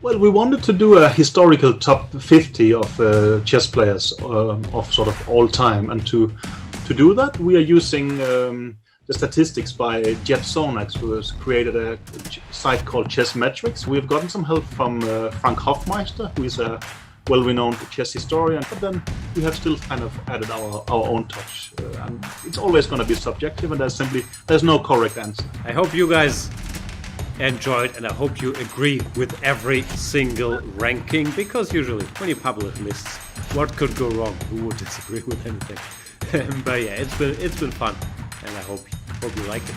Well, we wanted to do a historical top 50 of chess players of sort of all time, and to do that, we are using the statistics by Jeff Sonax, who has created a site called Chess Metrics. We've gotten some help from Frank Hofmeister, who is a well-renowned chess historian, but then we have still kind of added our own touch. And it's always going to be subjective, and there's no correct answer. I hope you guys enjoyed, and I hope you agree with every single ranking, because usually when you publish lists, what could go wrong? Who would disagree with anything? But yeah, it's been fun, and I hope you like it.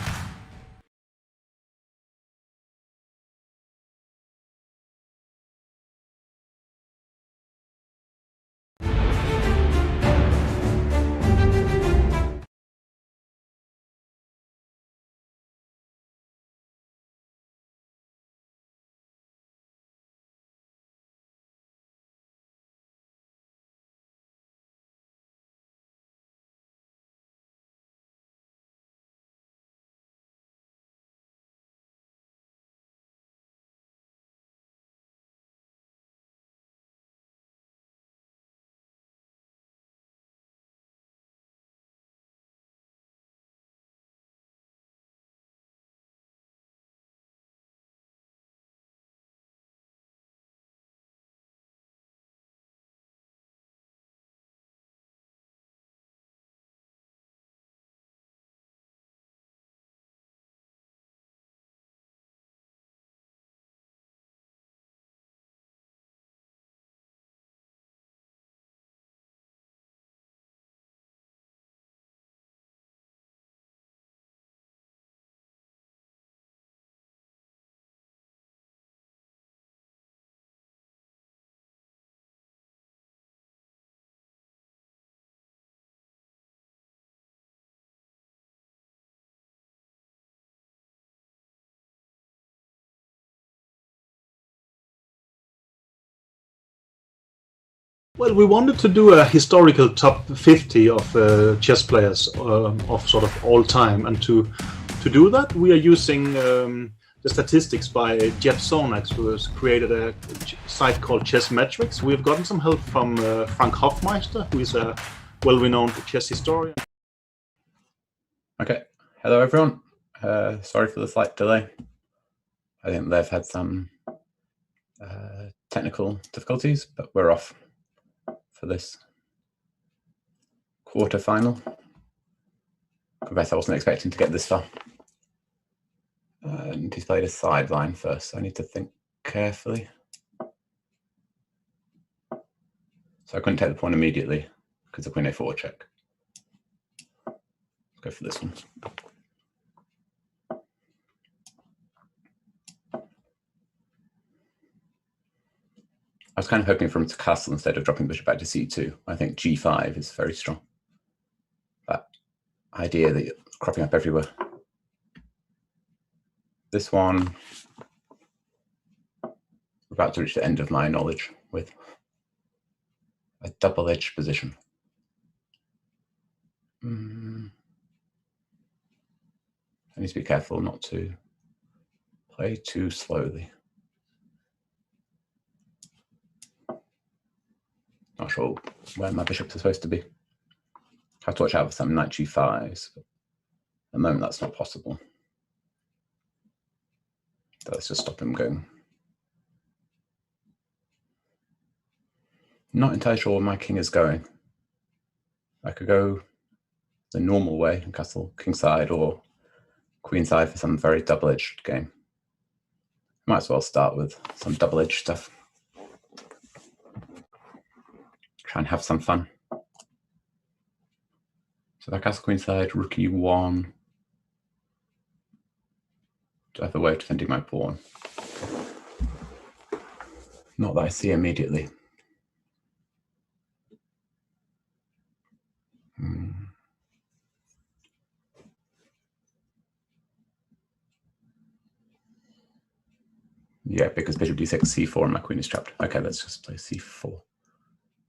Well, we wanted to do a historical top 50 of chess players of sort of all time, and to do that, we are using the statistics by Jeff Sonax, who has created a site called Chess Metrics. We've gotten some help from Frank Hofmeister, who is a well-renowned chess historian. Okay, hello everyone. Sorry for the slight delay. I think they've had some technical difficulties, but we're off for this quarter-final. I guess I wasn't expecting to get this far. And he's played a sideline first, so I need to think carefully. So I couldn't take the pawn immediately because of queen a4 check. Let's go for this one. I was kind of hoping for him to castle instead of dropping bishop back to c2. I think g5 is very strong. That idea that you're cropping up everywhere. This one, we're about to reach the end of my knowledge with a double-edged position. I need to be careful not to play too slowly. Not sure where my bishops are supposed to be. I have to watch out for some knight g5s, but at the moment that's not possible. So let's just stop him going. Not entirely sure where my king is going. I could go the normal way and castle kingside or queenside for some very double-edged game. Might as well start with some double-edged stuff. Try and have some fun. So if I castle queenside, rook e1. Do I have a way of defending my pawn? Not that I see immediately. Yeah, because bishop d6, c4, and my queen is trapped. Okay, let's just play c4.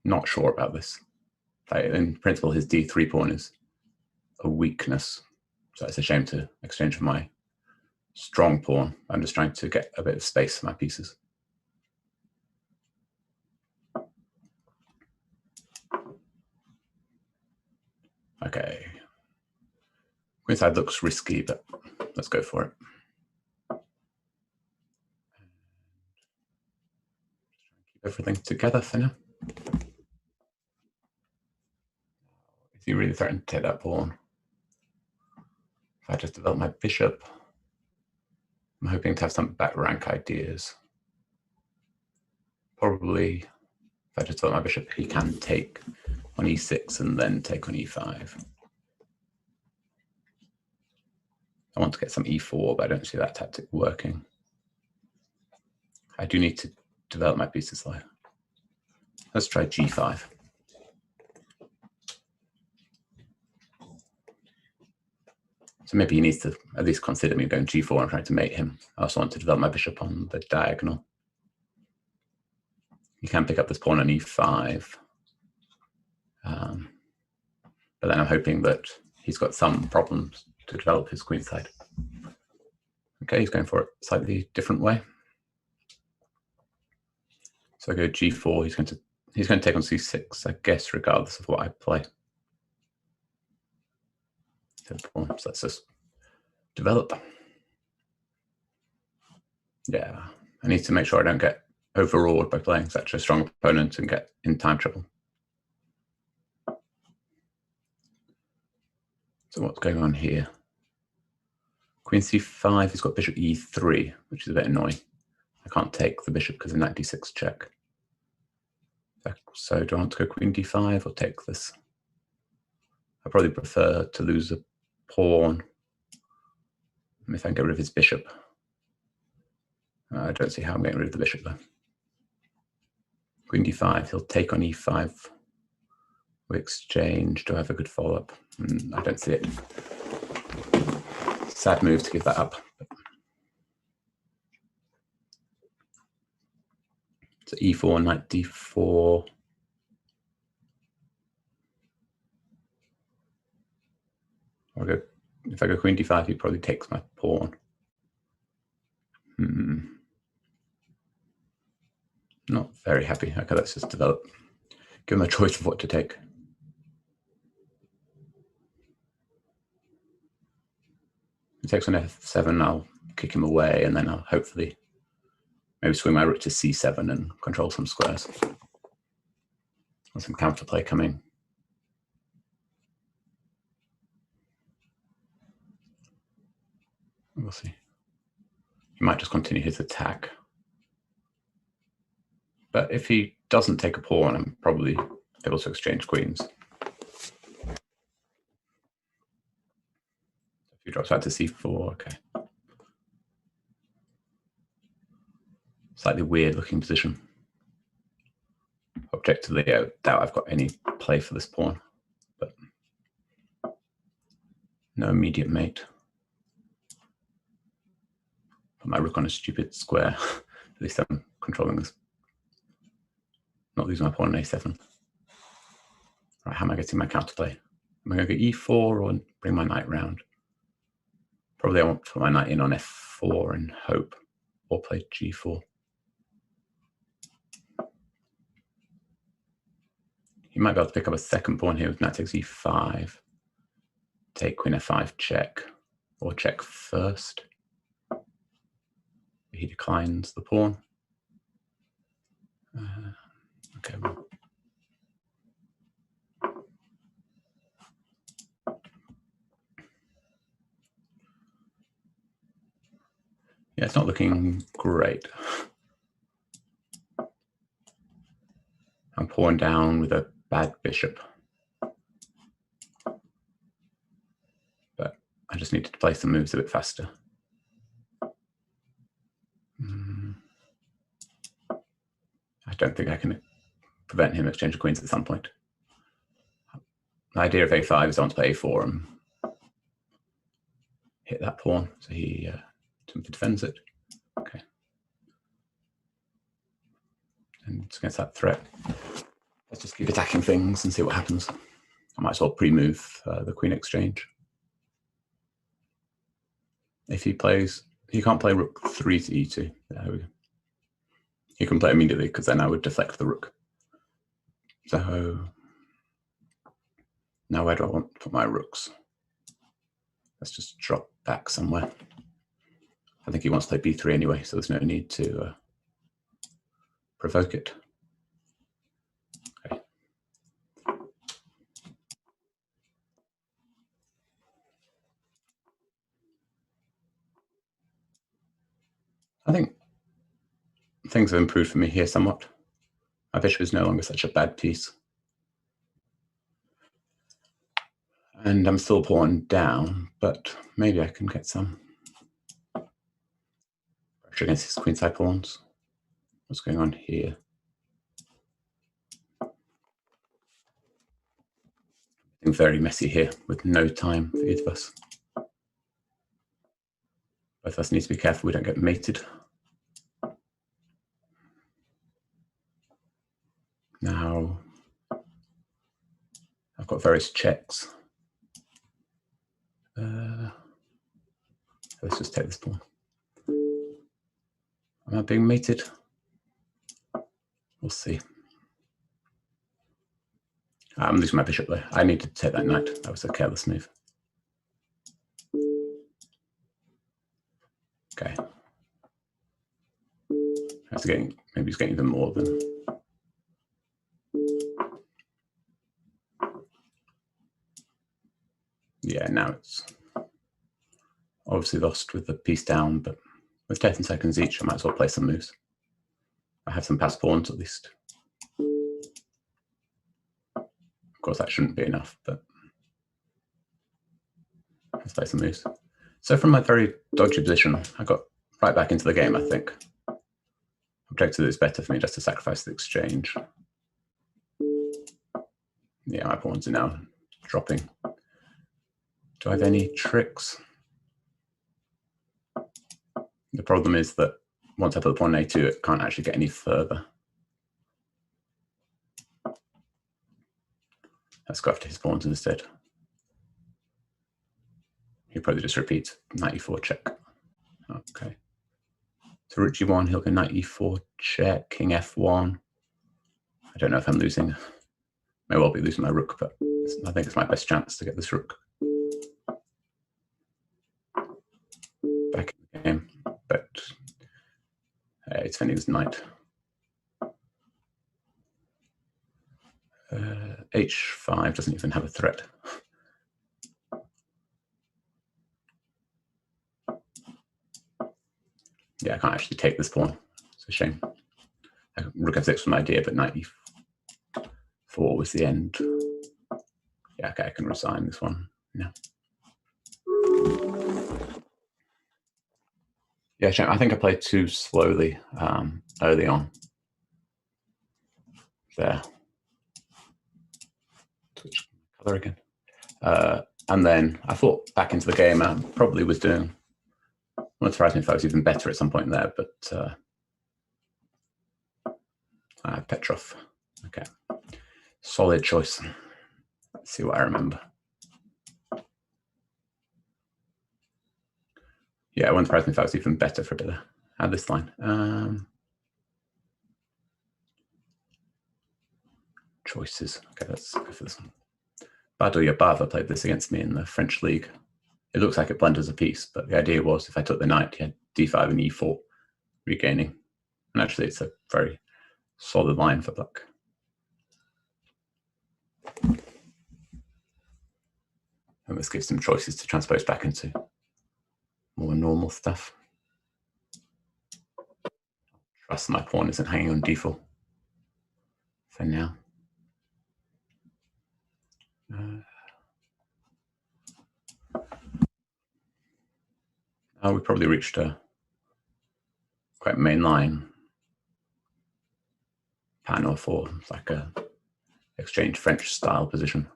Not sure about this. In principle, his d3 pawn is a weakness. So it's a shame to exchange for my strong pawn. I'm just trying to get a bit of space for my pieces. Queenside looks risky, but let's go for it. Keep everything together for now. Is he really threatening to take that pawn? If I just develop my bishop, I'm hoping to have some back rank ideas. Probably, if I just develop my bishop, he can take on e6 and then take on e5. I want to get some e4, but I don't see that tactic working. I do need to develop my pieces though. Let's try g5. So maybe he needs to at least consider me going g4 and trying to mate him. I also want to develop my bishop on the diagonal. You can pick up this pawn on e5. But then I'm hoping that he's got some problems to develop his queenside. Okay, he's going for it a slightly different way. So I go g4, he's going to take on c6, I guess, regardless of what I play. So let's just develop. Yeah, I need to make sure I don't get overawed by playing such a strong opponent and get in time trouble. So what's going on here? Queen c5, he's got bishop e3, which is a bit annoying. I can't take the bishop because of knight d6 check. So do I want to go queen d5 or take this? I probably prefer to lose a pawn if I can get rid of his bishop. I don't see how I'm getting rid of the bishop though. Queen d5, he'll take on e5. We exchange. Do I have a good follow-up? I don't see it. Sad move to give that up. So e4, knight d4. If I go queen d5, he probably takes my pawn. Not very happy. Okay, let's just develop. Give him a choice of what to take. He takes on f7, I'll kick him away, and then I'll hopefully maybe swing my rook to c7 and control some squares. With some counterplay coming. We'll see. He might just continue his attack. But if he doesn't take a pawn, I'm probably able to exchange queens. If he drops back to c4, okay. Slightly weird looking position. Objectively, I doubt I've got any play for this pawn, but no immediate mate. Put my rook on a stupid square. At least I'm controlling this. Not losing my pawn on a7. Right, how am I getting my counterplay? Am I going to go e4 or bring my knight round? Probably I want to put my knight in on f4 and hope, or play g4. He might be able to pick up a second pawn here with knight takes e5. Take queen f5 check, or check first. He declines the pawn. Okay. Yeah, it's not looking great. I'm pawn down with a bad bishop. But I just need to play some moves a bit faster. I don't think I can prevent him exchanging queens at some point. The idea of a5 is I want to play a4 and hit that pawn, so he simply defends it. Okay. And it's against that threat. Let's just keep attacking things and see what happens. I might as well pre-move the queen exchange. If he plays, he can't play rook 3 to e2. There we go. He can play immediately because then I would deflect the rook. So now where do I want to put my rooks? Let's just drop back somewhere. I think he wants to play b3 anyway, so there's no need to provoke it. Okay. I think things have improved for me here somewhat. My bishop is no longer such a bad piece. And I'm still pawn down, but maybe I can get some pressure against his queenside pawns. What's going on here? Getting very messy here with no time for either of us. Both of us need to be careful we don't get mated. Now, I've got various checks. Let's just take this pawn. Am I being mated? We'll see. I'm losing my bishop there. I needed to take that knight. That was a careless move. Okay. Maybe he's getting even more than. Yeah, now it's obviously lost with the piece down, but with 10 seconds each, I might as well play some moves. I have some passed pawns at least. Of course, that shouldn't be enough, but let's play some moves. So from my very dodgy position, I got right back into the game, I think. Objectively, it's better for me just to sacrifice the exchange. Yeah, my pawns are now dropping. Do I have any tricks? The problem is that once I put the pawn on a2, it can't actually get any further. Let's go after his pawns instead. He probably just repeats knight e4 check. Okay. So rook g1, he'll go knight e4 check, king f1. I don't know if I'm losing. May well be losing my rook, but I think it's my best chance to get this rook back in the game. But it's defending his knight. H5 doesn't even have a threat. Yeah, I can't actually take this pawn. It's a shame. Rook f6 was my idea, but knight e4 was the end. Yeah, okay, I can resign this one. No. Yeah, shame. I think I played too slowly early on. There. Switch color again. And then I thought back into the game, I probably was doing. Wouldn't surprise me if I was even better at some point there, but Petrov. Okay. Solid choice. Let's see what I remember. Yeah, it wouldn't surprise me if I was even better for a bit there. Add this line. Choices. Okay, let's go for this one. Vachier-Lagrave played this against me in the French league. It looks like it blunders a piece, but the idea was if I took the knight, he had d5 and e4 regaining. And actually, it's a very solid line for black. And this gives them choices to transpose back into more normal stuff. Trust my pawn isn't hanging on d4 for now. We probably reached a quite main line panel for like a exchange French style position.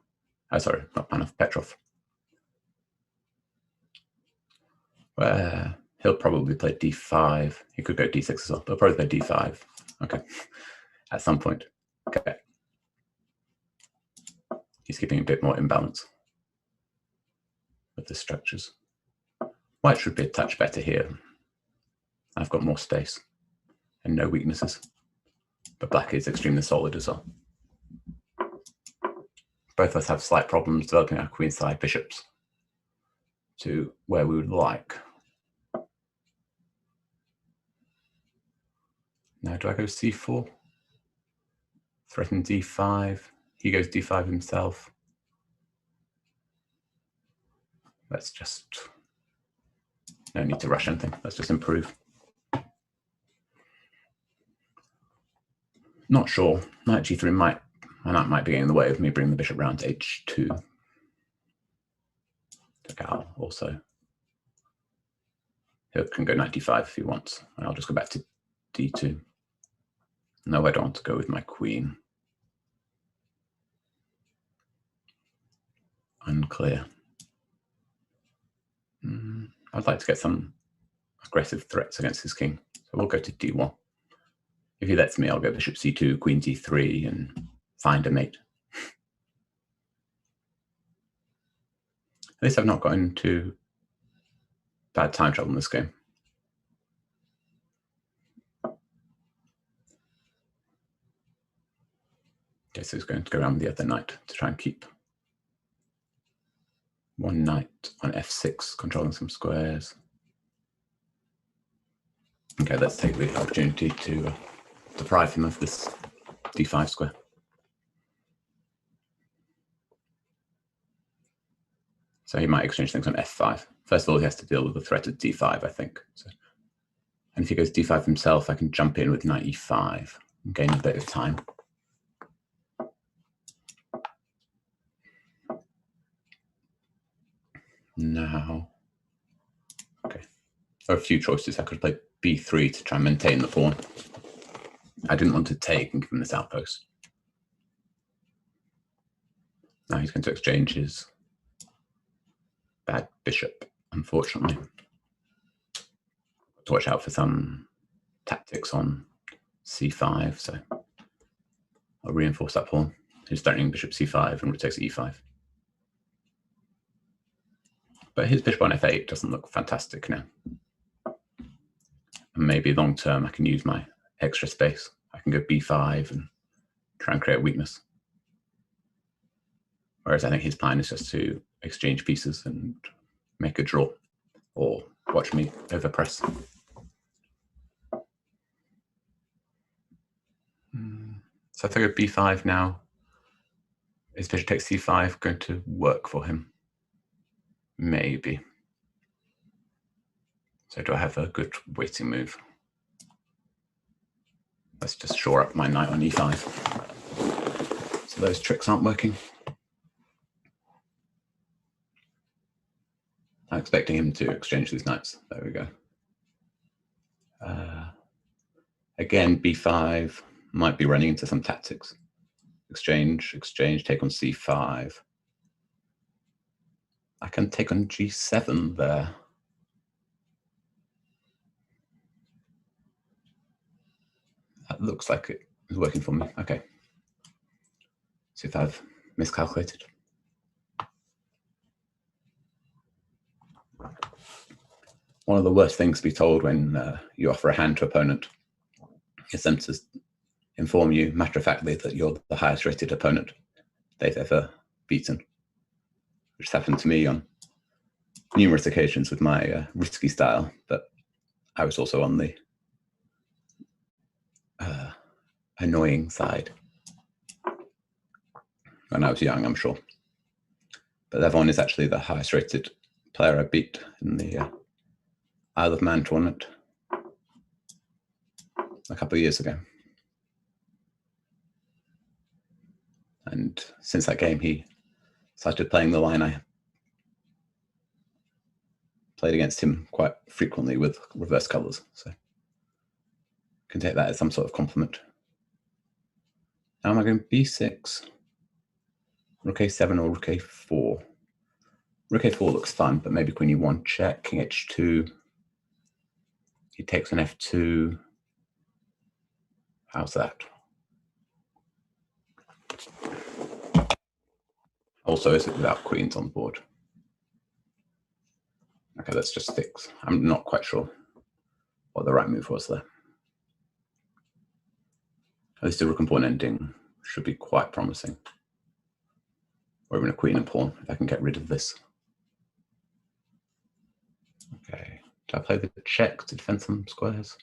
Sorry, not panel, Petrov. Where he'll probably play d5. He could go d6 as well, but he'll probably play d5. Okay, at some point. Okay. He's keeping a bit more imbalance with the structures. White should be a touch better here. I've got more space and no weaknesses. But black is extremely solid as well. Both of us have slight problems developing our queenside bishops. to where we would like. Now, do I go c4? Threaten d5. He goes d5 himself. Let's just, no need to rush anything. Let's just improve. Not sure. Knight g3 might be getting in the way of me bringing the bishop round to h2. Gal also. He can go knight d5 if he wants. I'll just go back to d2. No, I don't want to go with my queen. Unclear. I'd like to get some aggressive threats against his king. So we'll go to d1. If he lets me, I'll go bishop c2, queen d3, and find a mate. At least I've not got into bad time trouble in this game. Okay, so he's going to go around with the other knight to try and keep one knight on f6, controlling some squares. Okay, let's take the opportunity to deprive him of this d5 square. So he might exchange things on f5. First of all, he has to deal with the threat of d5, I think. So, and if he goes d5 himself, I can jump in with knight e5 and gain a bit of time. Now, okay, there are a few choices. I could play b3 to try and maintain the pawn. I didn't want to take and give him this outpost. Now he's going to exchange his bad bishop, unfortunately. To watch out for some tactics on c5, so I'll reinforce that pawn. He's threatening bishop c5 and rook takes e5. But his bishop on f8 doesn't look fantastic now. And maybe long term I can use my extra space. I can go b5 and try and create a weakness. Whereas I think his plan is just to exchange pieces and make a draw, or watch me overpress. So if I go b5 now, is bishop takes c5 going to work for him? Maybe. So do I have a good waiting move? Let's just shore up my knight on e5. So those tricks aren't working. I'm expecting him to exchange these knights. There we go. Again, b5 might be running into some tactics. Exchange, exchange, take on c5. I can take on g7 there. That looks like it is working for me. Okay. See if I've miscalculated. One of the worst things to be told when you offer a hand to an opponent is them to inform you matter-of-factly that you're the highest rated opponent they've ever beaten, which has happened to me on numerous occasions with my risky style, but I was also on the annoying side when I was young, I'm sure. But Levon is actually the highest rated player I beat in the Isle of Man tournament a couple of years ago. And since that game, he started playing the line I played against him quite frequently with reverse colours. So can take that as some sort of compliment. Now am I going b6, rook a7 or rook a4? Rook a4 looks fun, but maybe queen e1 check, king h2. He takes on f2. How's that? Also, is it without queens on the board? Okay, let's just fix. I'm not quite sure what the right move was there. At least the rook and pawn ending should be quite promising. Or even a queen and pawn, if I can get rid of this. Okay. Do I play the check to defend some squares?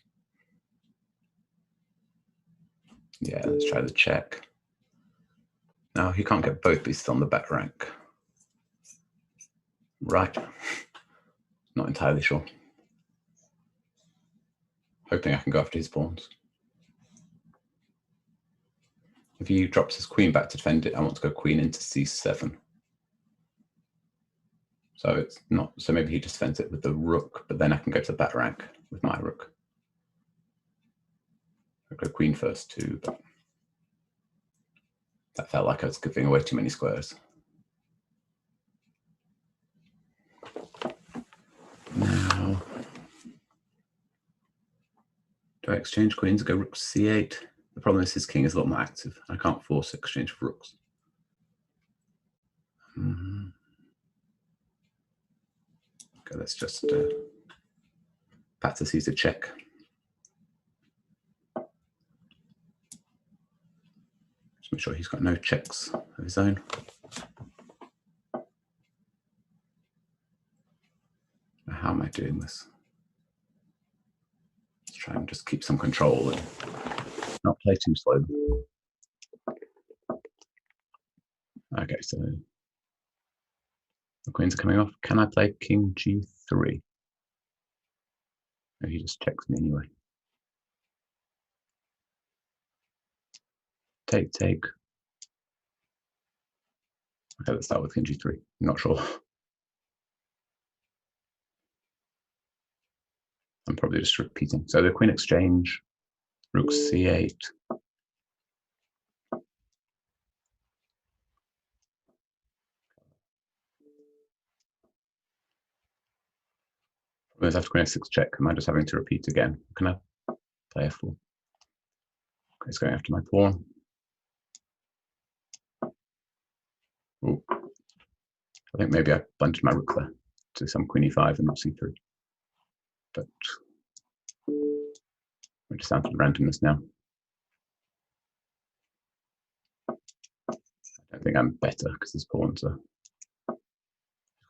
Yeah, let's try the check. Now he can't get both pieces on the back rank. Right. Not entirely sure. Hoping I can go after his pawns. If he drops his queen back to defend it, I want to go queen into c7. So it's not. So maybe he just defends it with the rook, but then I can go to the back rank with my rook. I'll go queen first too, but that felt like I was giving away too many squares. Now, do I exchange queens and go rook c8? The problem is his king is a lot more active. I can't force exchange of rooks. Okay, let's just Banter sees a check. Just make sure he's got no checks of his own. Now, how am I doing this? Let's try and just keep some control and not play too slowly. Okay, so the queens are coming off. Can I play king g3? No, he just checks me anyway. Take, take. Okay, let's start with king g3. I'm not sure. I'm probably just repeating. So the queen exchange, rook c8. Whereas after queen f6 check, am I just having to repeat again? Can I play f4? Okay, it's going after my pawn. Ooh. I think maybe I blundered my rook there to some queen e5 and not c3. But we're just down to randomness now. I don't think I'm better because his pawns are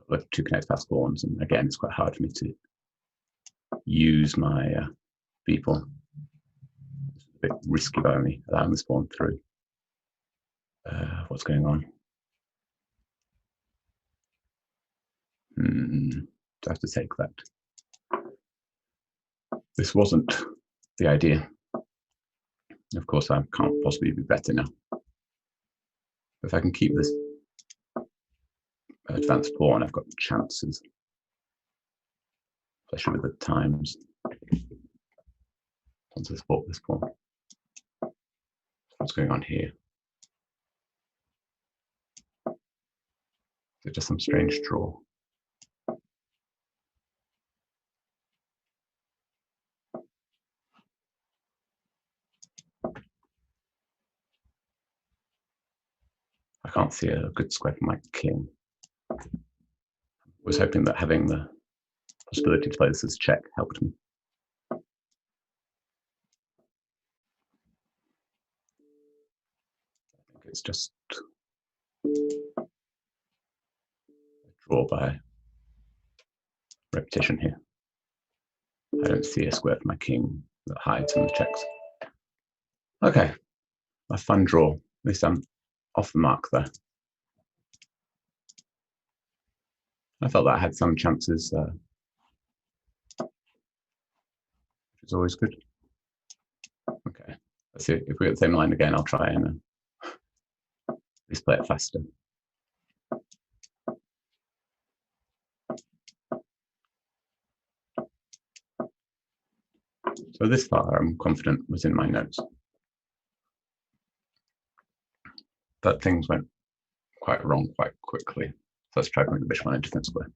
got two connect pass pawns, and again, it's quite hard for me to use my people. It's a bit risky by me allowing this pawn through. What's going on? Do I have to take that? This wasn't the idea. Of course, I can't possibly be better now. If I can keep this advanced pawn, I've got chances, especially with the times. Want to support this pawn. What's going on here? Is it just some strange draw? I can't see a good square for my king. I was hoping that having the possibility to play this as check helped me. I think it's just a draw by repetition here. I don't see a square for my king that hides in the checks. Okay, a fun draw. At least I'm off the mark there. I felt that I had some chances, which is always good. Okay, let's see if we get the same line again. I'll try and at least play it faster. So this far, I'm confident was in my notes, but things went quite wrong quite quickly. So let's try putting the bishop on a different square.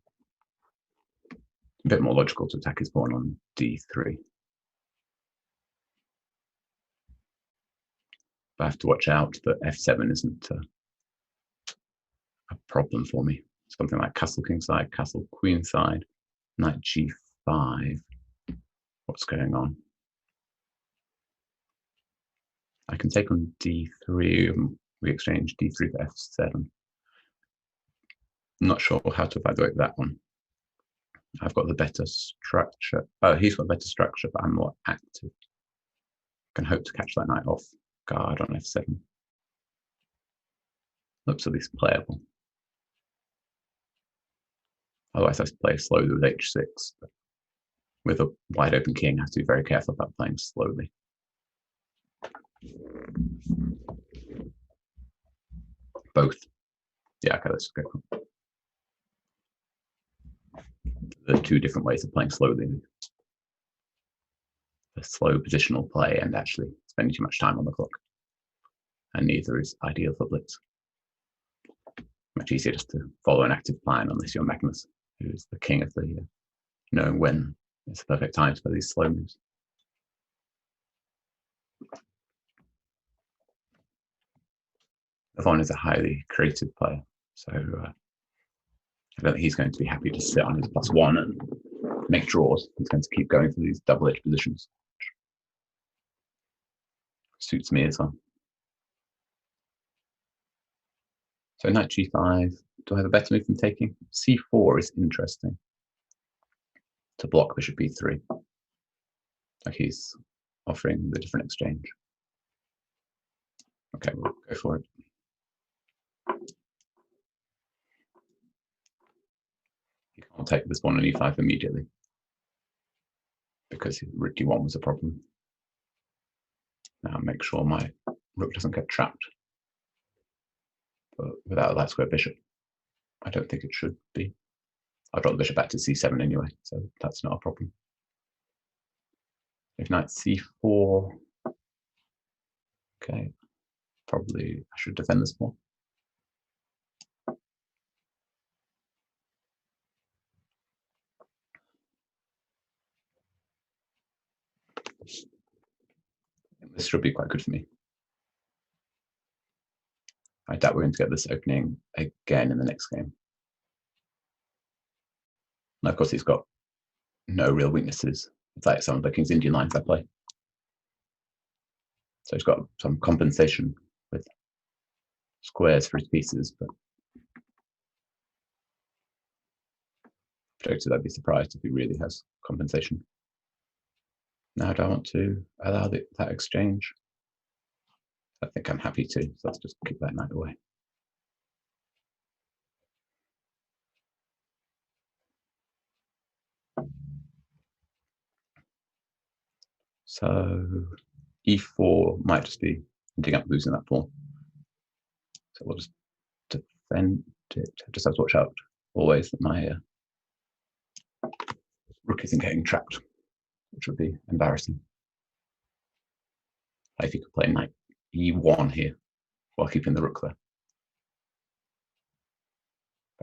A bit more logical to attack his pawn on d3. But I have to watch out that f7 isn't a problem for me. Something like castle kingside, castle queenside, knight g5. What's going on? I can take on d3. We exchange d3 for f7. I'm not sure how to evaluate that one. I've got the better structure. Oh, he's got better structure, but I'm more active. Can hope to catch that knight off guard on f7. Looks at least playable. Otherwise, I play slowly with h6. But with a wide open king, I have to be very careful about playing slowly. Both. Yeah, okay, let's go. There are two different ways of playing slowly. The slow positional play and actually spending too much time on the clock. And neither is ideal for blitz. Much easier just to follow an active plan unless you're Magnus, who is the king of the knowing when it's the perfect time for these slow moves. Levon is a highly creative player, so I don't think he's going to be happy to sit on his +1 and make draws. He's going to keep going for these double-edged positions. Suits me as well. So knight g5, do I have a better move than taking? c4 is interesting. To block bishop b3. Like he's offering the different exchange. Okay, we'll go for it. He can't take this one on e5 immediately because rook d1 was a problem. Now make sure my rook doesn't get trapped. But without a light square bishop, I don't think it should be. I'll drop the bishop back to c7 anyway, so that's not a problem. If knight c4, okay, probably I should defend this more. This should be quite good for me. I doubt we're going to get this opening again in the next game. And of course, he's got no real weaknesses. It's like some of the King's Indian lines I play. So he's got some compensation with squares for his pieces, but I'd be surprised if he really has compensation. Now, do I want to allow that exchange? I think I'm happy to, so let's just kick that knight away. So e4 might just be ending up losing that pawn. So we'll just defend it. I just have to watch out always that my rook isn't getting trapped, which would be embarrassing. If you could play knight e1 here while keeping the rook there.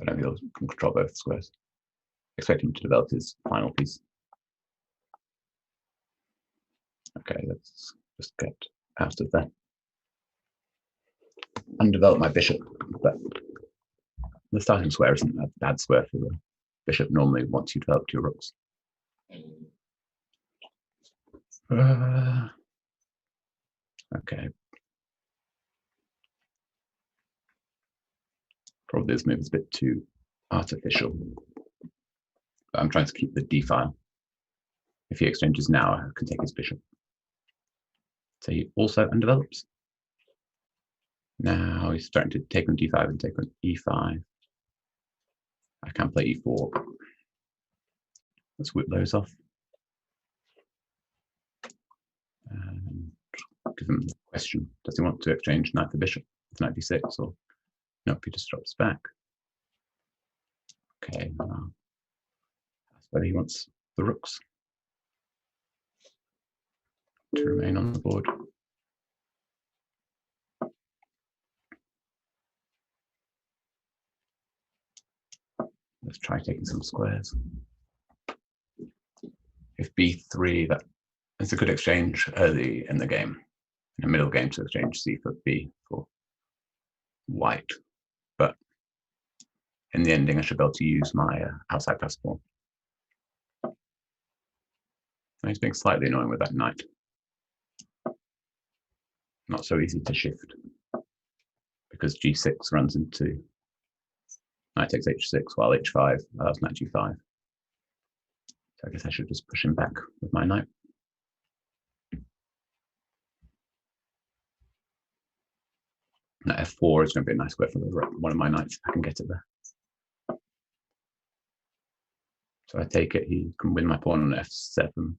I don't think he can control both squares. Expect him to develop his final piece. Okay, let's just get out of there. Undevelop my bishop, but the starting square isn't a bad square for the bishop normally once you develop your rooks. Okay. Probably this move is a bit too artificial. But I'm trying to keep the d file. If he exchanges now, I can take his bishop. So he also undevelops. Now he's starting to take on d5 and take on e5. I can play e4. Let's whip those off. And give him the question. Does he want to exchange knight for bishop with knight d6, or nope, he just drops back? Okay, that's whether he wants the rooks to remain on the board. Let's try taking some squares. If b3, that's a good exchange early in the game. In the middle game to exchange c for b for white. But in the ending, I should be able to use my outside pass pawn. He's being slightly annoying with that knight. Not so easy to shift because g6 runs into knight takes h6 while h5 allows knight g5. So I guess I should just push him back with my knight. Now f4 is going to be a nice square for one of my knights if I can get it there. So I take it he can win my pawn on f7.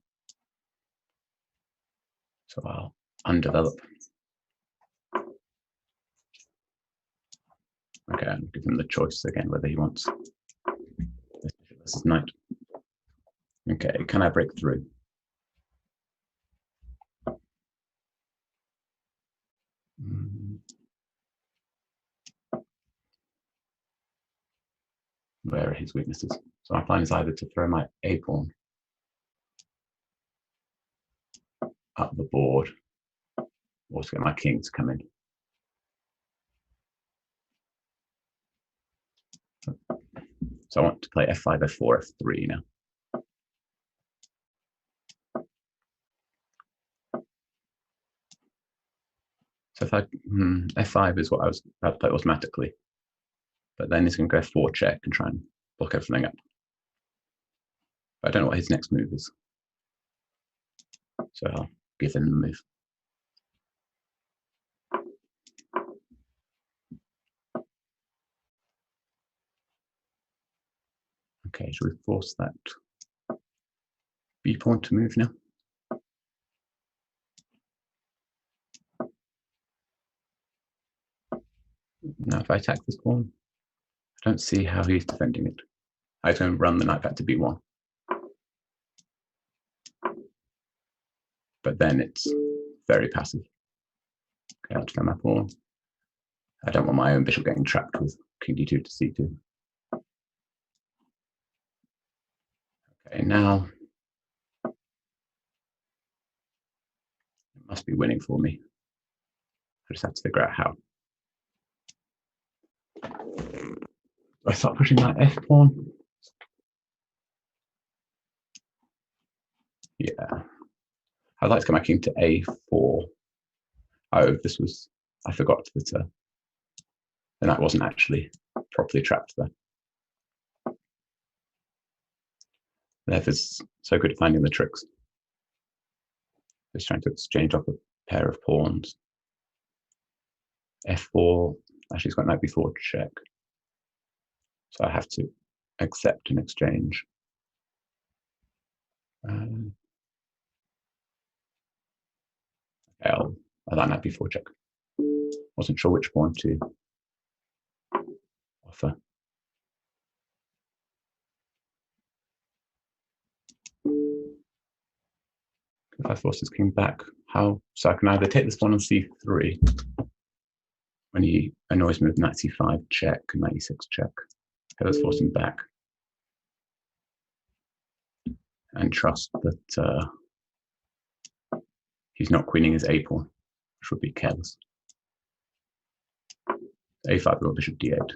So I'll undevelop. Okay, I'll give him the choice again whether he wants this bishop versus knight. Okay, can I break through? Where are his weaknesses? So my plan is either to throw my a pawn up the board or to get my king to come in. So I want to play f5, f4, f3 now. So if I f5 is what I was about to play automatically, but then he's going to go f4 check and try and block everything up. But I don't know what his next move is, so I'll give him the move. Okay, should we force that b pawn to move now? Now if I attack this pawn, I don't see how he's defending it. I can run the knight back to b1. But then it's very passive. Okay, I'll defend my pawn. I don't want my own bishop getting trapped with king d2 to c2. Okay, now it must be winning for me. I just have to figure out how. I start pushing that f pawn. Yeah. I'd like to get my king to a4. Oh, this was, I forgot that, and that wasn't actually properly trapped there. Lev is so good at finding the tricks. Just trying to exchange off a pair of pawns. f4, actually it's got knight b4 check. So I have to accept an exchange. Okay, I'll allow knight b4 check. Wasn't sure which pawn to offer. If I force his king back, how? So I can either take this pawn on c3 when he annoys me with knight c5 check and knight e6 check. Okay, let's force him back and trust that he's not queening his a pawn, which would be careless. a5 or bishop d8.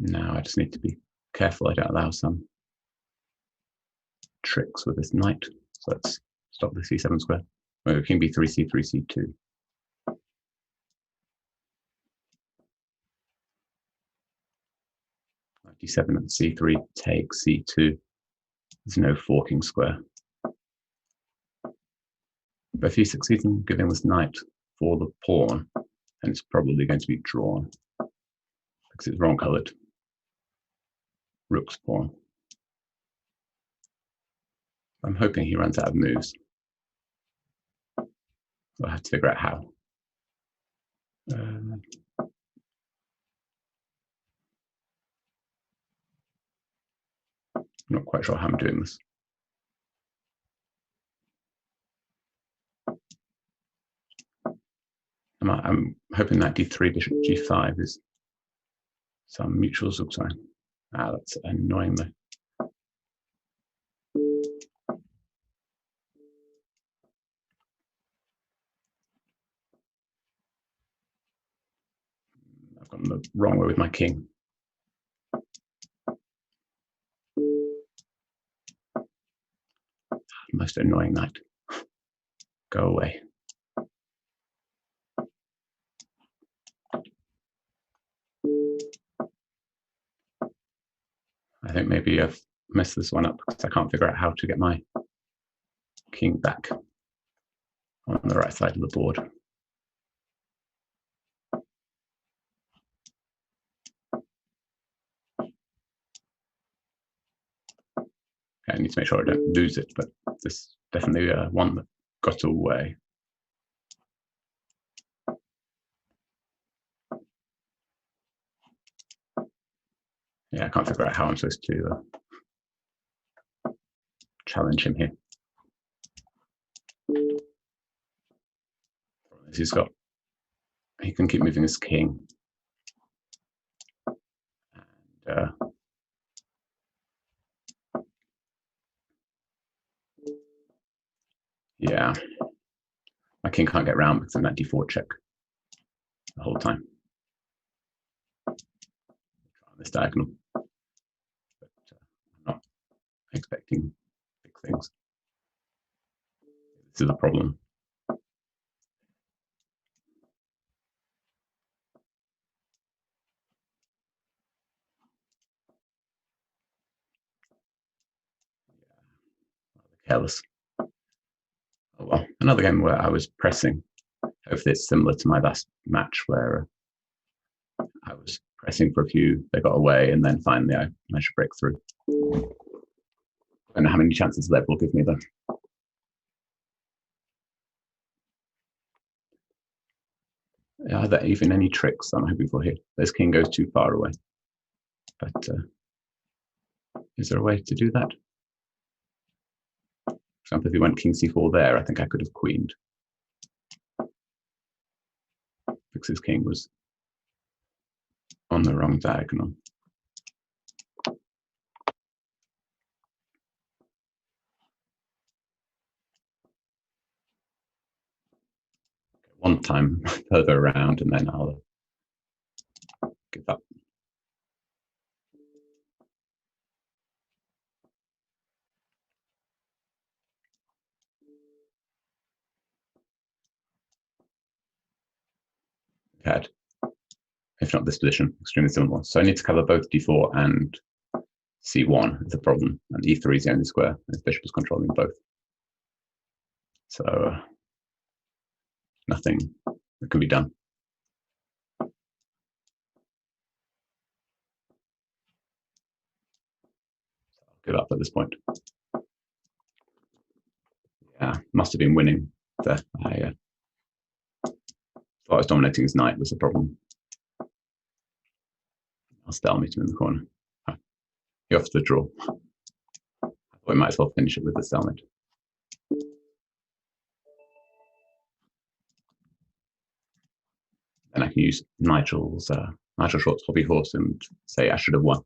Now I just need to be careful I don't allow some tricks with this knight. So let's stop the c7 square. We'll go king b3, c3, c2. d7 and c3 takes c2. There's no forking square. But if he succeeds in giving this knight for the pawn, then it's probably going to be drawn because it's wrong colored. Rook's pawn. I'm hoping he runs out of moves. So I have to figure out how. Not quite sure how I'm doing this. I'm hoping that d3 bishop g5 is some mutual zugzwang. Ah, that's annoying though. I've gone the wrong way with my king. Most annoying knight. Go away. I think maybe I've messed this one up because I can't figure out how to get my king back on the right side of the board. I need to make sure I don't lose it, but this definitely one that got away. Yeah, I can't figure out how I'm supposed to challenge him here. He can keep moving his king. And, yeah, my king can't get round because of that d4 check the whole time. Try on this diagonal, but I'm not expecting big things. This is a problem. Careless. Oh well, another game where I was pressing. Hopefully it's similar to my last match where I was pressing for a few, they got away, and then finally I managed to break through. I don't know how many chances Lev will give me though. Are there even any tricks I'm hoping for here? This king goes too far away. But is there a way to do that? For example, if he went king c4 there, I think I could have queened. Because his king was on the wrong diagonal. One time further around and then I'll give up. Had, if not this position, extremely similar. So I need to cover both d4 and c1 is a problem, and e3 is the only square, and his bishop is controlling both. So nothing that can be done. I'll give up at this point. Yeah, must have been winning there. I thought I was dominating his knight was the problem. I'll stalemate him in the corner. Oh, he offers the draw. I thought we might as well finish it with the stalemate. Then I can use Nigel Short's hobby horse and say I should have won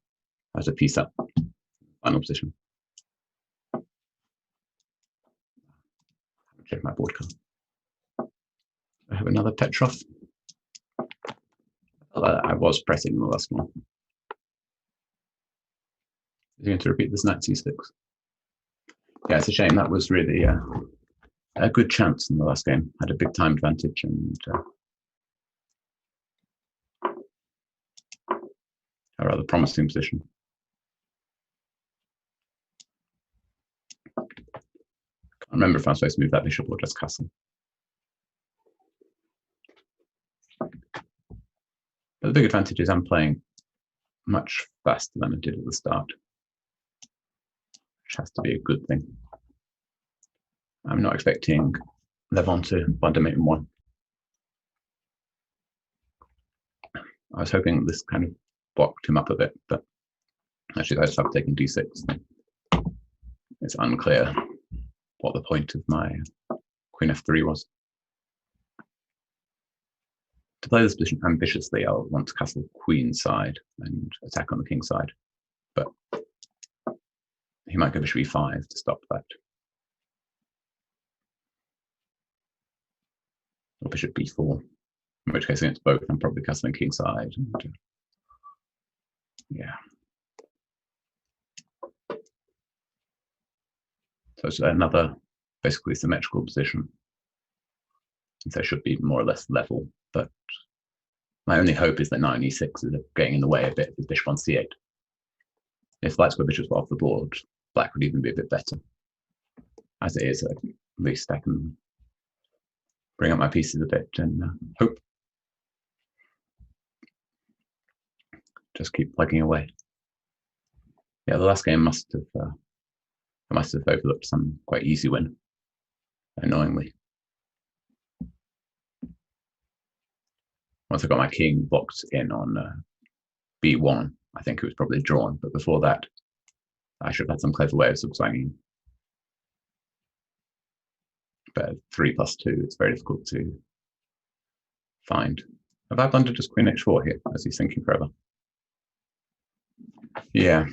as a piece up. Final position. Check my board card. I have another Petrov. I was pressing the last one. Is he going to repeat this knight c6? Yeah, it's a shame. That was really a good chance in the last game. Had a big time advantage and a rather promising position. I remember if I was supposed to move that bishop or just castle. But the big advantage is I'm playing much faster than I did at the start, which has to be a good thing. I'm not expecting Levon to blunder mate in one. I was hoping this kind of blocked him up a bit, but actually I just have taken d6. It's unclear what the point of my queen f3 was. To play this position ambitiously, I'll want to castle queen side and attack on the king side, but he might go bishop e5 to stop that. Or bishop b4, in which case against both I'm probably castling king side. And, yeah. So it's another basically symmetrical position. So it should be more or less level, but my only hope is that knight on e6 is getting in the way a bit with bishop on c8. If light square bishops were off the board, black would even be a bit better. As it is, at least I can bring up my pieces a bit and hope. Just keep plugging away. Yeah, the last game I must have overlooked some quite easy win, annoyingly. Once I got my king blocked in on b1, I think it was probably drawn, but before that, I should have had some clever ways of swinging. But 3+2, it's very difficult to find. Have I blundered just queen h4 here, as he's thinking forever? Yeah.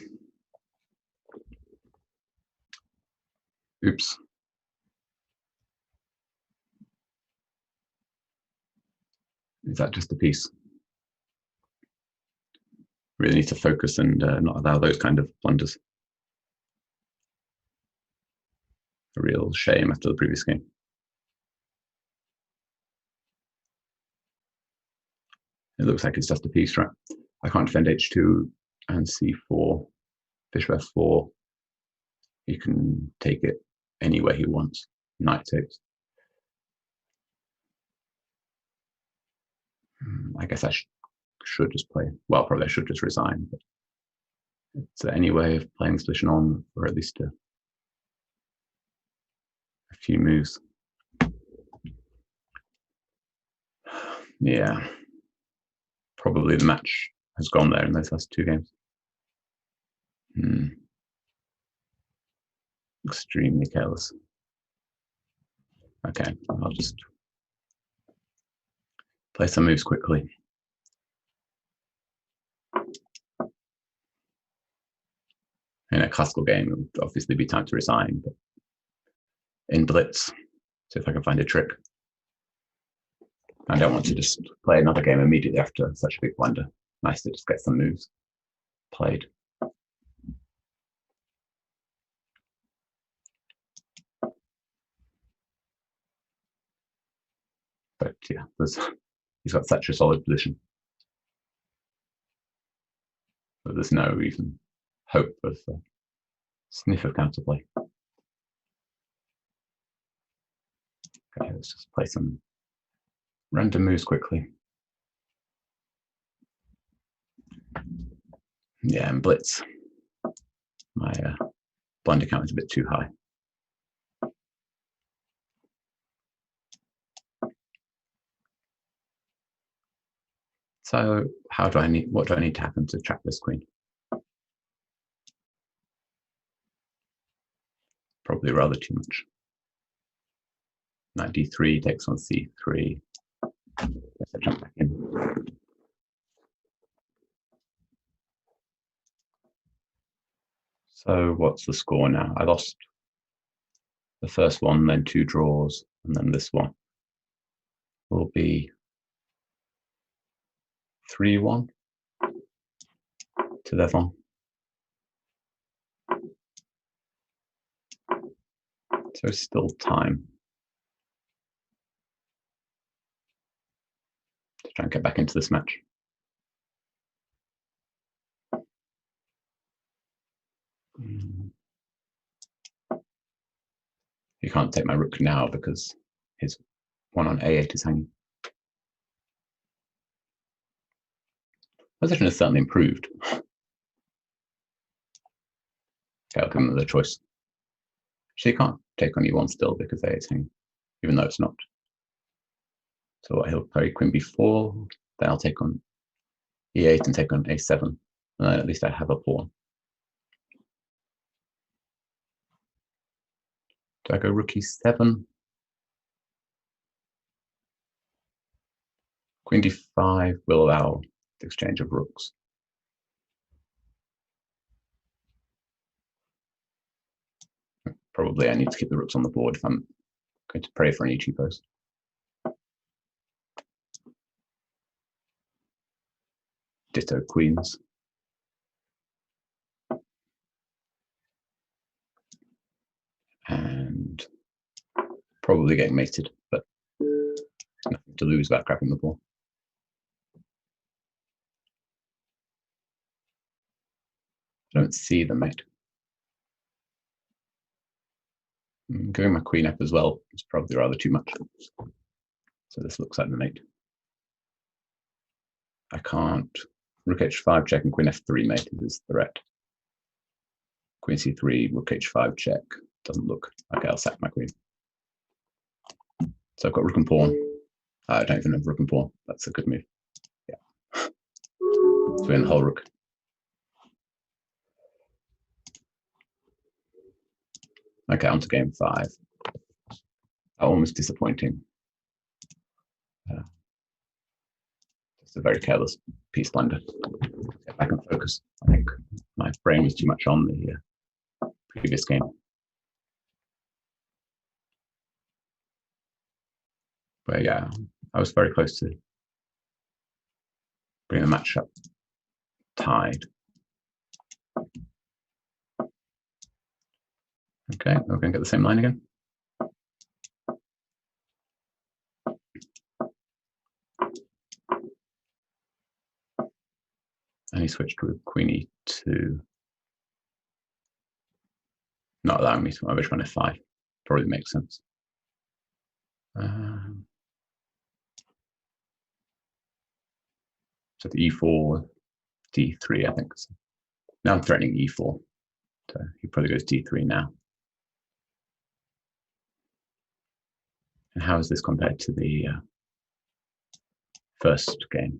Oops. Is that just a piece? Really need to focus and not allow those kind of blunders. A real shame after the previous game. It looks like it's just a piece, right? I can't defend h2 and c4, bishop f4. He can take it any way he wants. Knight takes. I guess I should just play. Well, probably I should just resign. But it's any way of playing this position on, or at least a few moves. Yeah. Probably the match has gone there in those last two games. Extremely careless. Okay, I'll just play some moves quickly. In a classical game, it would obviously be time to resign, but in Blitz, see if I can find a trick. I don't want to just play another game immediately after such a big blunder. Nice to just get some moves played. But yeah, he's got such a solid position. But there's no even hope of a sniff of counterplay. Okay, let's just play some random moves quickly. Yeah, and Blitz. My blunder count is a bit too high. So what do I need to happen to trap this queen? Probably rather too much. Knight d3 takes on c3. Let's jump back in. So what's the score now? I lost the first one, then two draws, and then this one will be 3-1 to Levon. So still time to try and get back into this match. You can't take my rook now because his one on a8 is hanging. Position has certainly improved. Okay, I'll give him the choice. So you can't take on e1 still because a8 is hanging, even though it's not. So he'll play queen b4, then I'll take on e8 and take on a7, and then at least I have a pawn. Do I go rook e7? Queen d5 will allow the exchange of rooks. Probably I need to keep the rooks on the board if I'm going to pray for any cheapos. Ditto queens. And probably getting mated, but nothing to lose about grabbing the ball. I don't see the mate. Giving my queen up as well is probably rather too much. So this looks like the mate. I can't. Rook h5 check and queen f3 mate is the threat. Queen c3, rook h5 check. Doesn't look. Okay, I'll sack my queen. So I've got rook and pawn. I don't even have rook and pawn. That's a good move. Yeah. So we win the whole rook. Okay, on to game 5. Almost disappointing. It's a very careless piece blunder. Get back and focus. I think my brain was too much on the previous game. But yeah, I was very close to bringing the match up tied. Okay, we're going to get the same line again. And he switched with queen e2. Not allowing me to overrun on f5. Probably makes sense. So the e4, d3, I think. Now I'm threatening e4. So he probably goes d3 now. And how is this compared to the first game?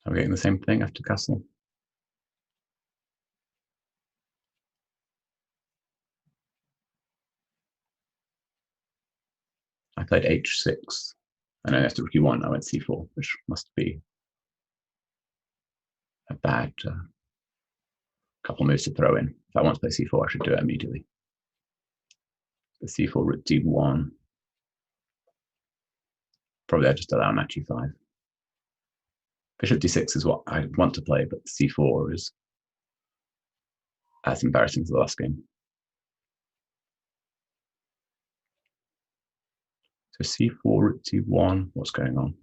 Are we getting the same thing after castle? I played h6. And then after rook e1, I went c4, which must be a bad couple moves to throw in. If I want to play c4, I should do it immediately. The c4, rook d1. Probably I just allow knight g5. Bishop d6 is what I want to play, but c4 is as embarrassing as the last game. So c4, rook d1, what's going on?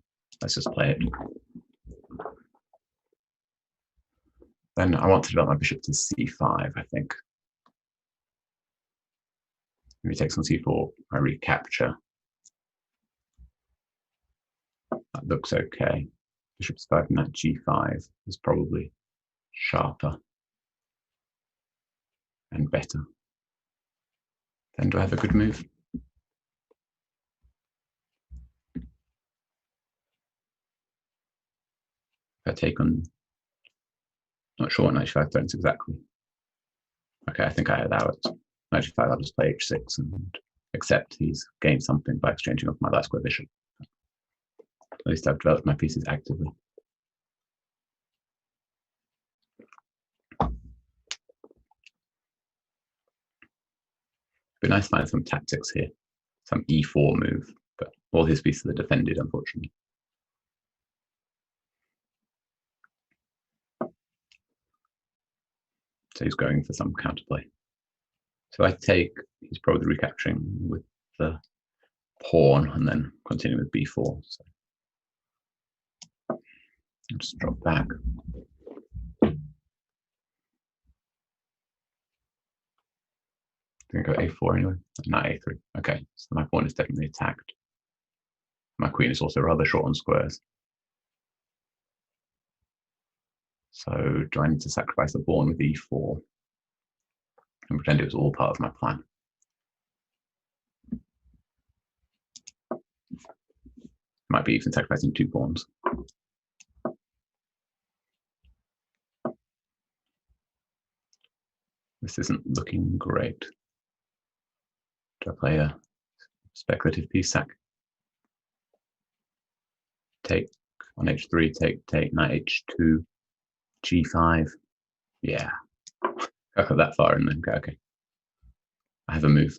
Let's just play it. Then I want to develop my bishop to c5, I think. If he takes on c4, I recapture. That looks okay. Bishop c5 and that g5 is probably sharper and better. Then do I have a good move? If I take on, not sure what knight g5 threatens exactly. Okay, I think I allow it. Knight g5, I'll just play h6 and accept he's gained something by exchanging off my last square bishop. At least I've developed my pieces actively. It'd be nice to find some tactics here, some e4 move, but all his pieces are defended, unfortunately. So he's going for some counterplay. So I take, he's probably recapturing with the pawn and then continue with b4. So I'll just drop back. I'm going to go a4 anyway, not a3. Okay, so my pawn is definitely attacked. My queen is also rather short on squares. So do I need to sacrifice the pawn with e4 and pretend it was all part of my plan? Might be even sacrificing 2 pawns. This isn't looking great. Do I play a speculative piece sack? Take on h3, take, knight h2, g5. Yeah, I got that far and then go, okay. I have a move.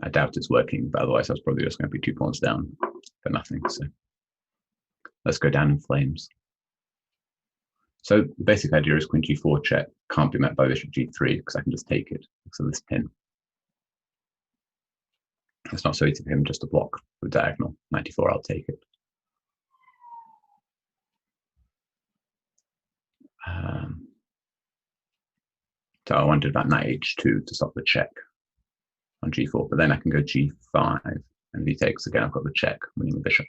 I doubt it's working, but otherwise I was probably just going to be 2 pawns down for nothing. So let's go down in flames. So the basic idea is queen g4 check can't be met by bishop g3 because I can just take it because of this pin. It's not so easy for him just to block with diagonal. 94, I'll take it. So I wanted about knight h2 to stop the check on g4, but then I can go g5, and if he takes again, I've got the check, winning the bishop.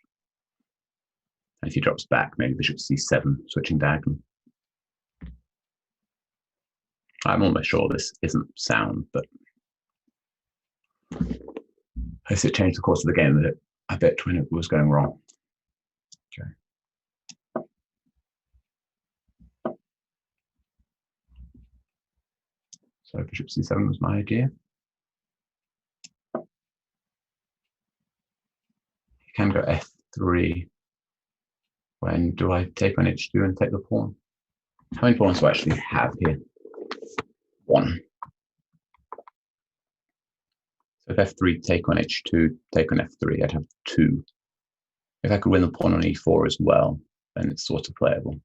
And if he drops back, maybe bishop c7, switching diagonal. I'm almost sure this isn't sound, but I see it changed the course of the game a bit when it was going wrong. Okay. So bishop c7 was my idea. You can go f3. When do I take on h2 and take the pawn? How many pawns do I actually have here? 1. So if f3, take on h2, take on f3, I'd have 2. If I could win the pawn on e4 as well, then it's sort of playable.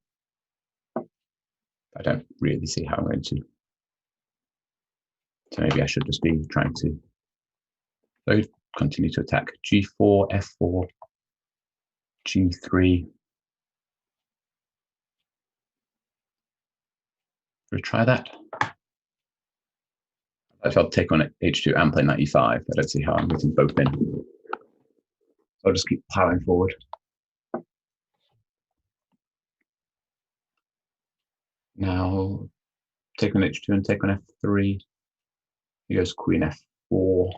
I don't really see how I'm going to. So maybe I should just be trying to continue to attack. g4, f4, g3. Retry that. If I'll take on h2 and play knight e5, I don't see how I'm getting both in. So I'll just keep powering forward. Now, take on h2 and take on f3. He goes queen f4. Or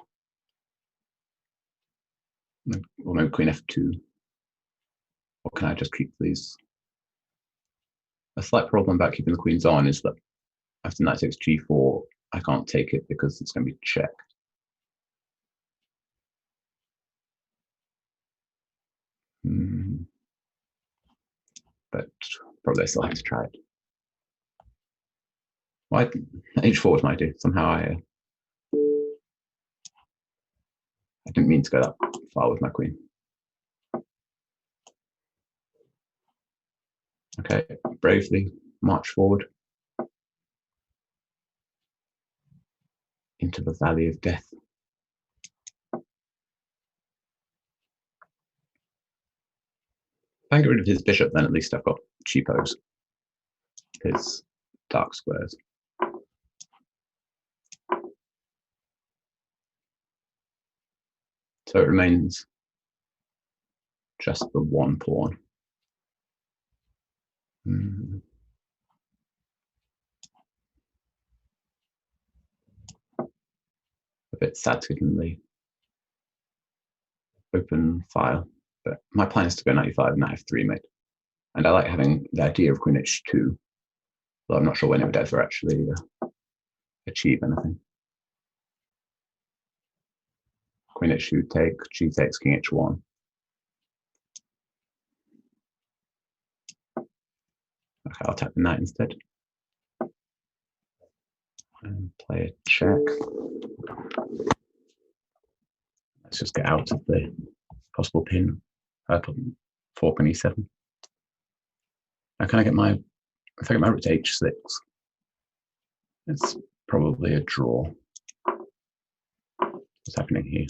maybe queen f2. Or can I just keep these? A slight problem about keeping the queens on is that after knight takes g4, I can't take it because it's going to be check. But probably I still have to try it. Why h4 is my idea. Somehow I didn't mean to go that far with my queen. Okay, bravely march forward into the valley of death. If I get rid of his bishop, then at least I've got cheapos, his dark squares. So it remains just the one pawn. A bit sad to get in the open file, but my plan is to go knight e5, knight f3 mate. And I like having the idea of queen h2, though I'm not sure when it would ever actually achieve anything. Queen h2 take, g takes, king h1. Okay, I'll tap the knight instead. And play a check. Let's just get out of the possible pin. Fork on e7. Now can I get my, if I get my rook to h6, it's probably a draw. What's happening here?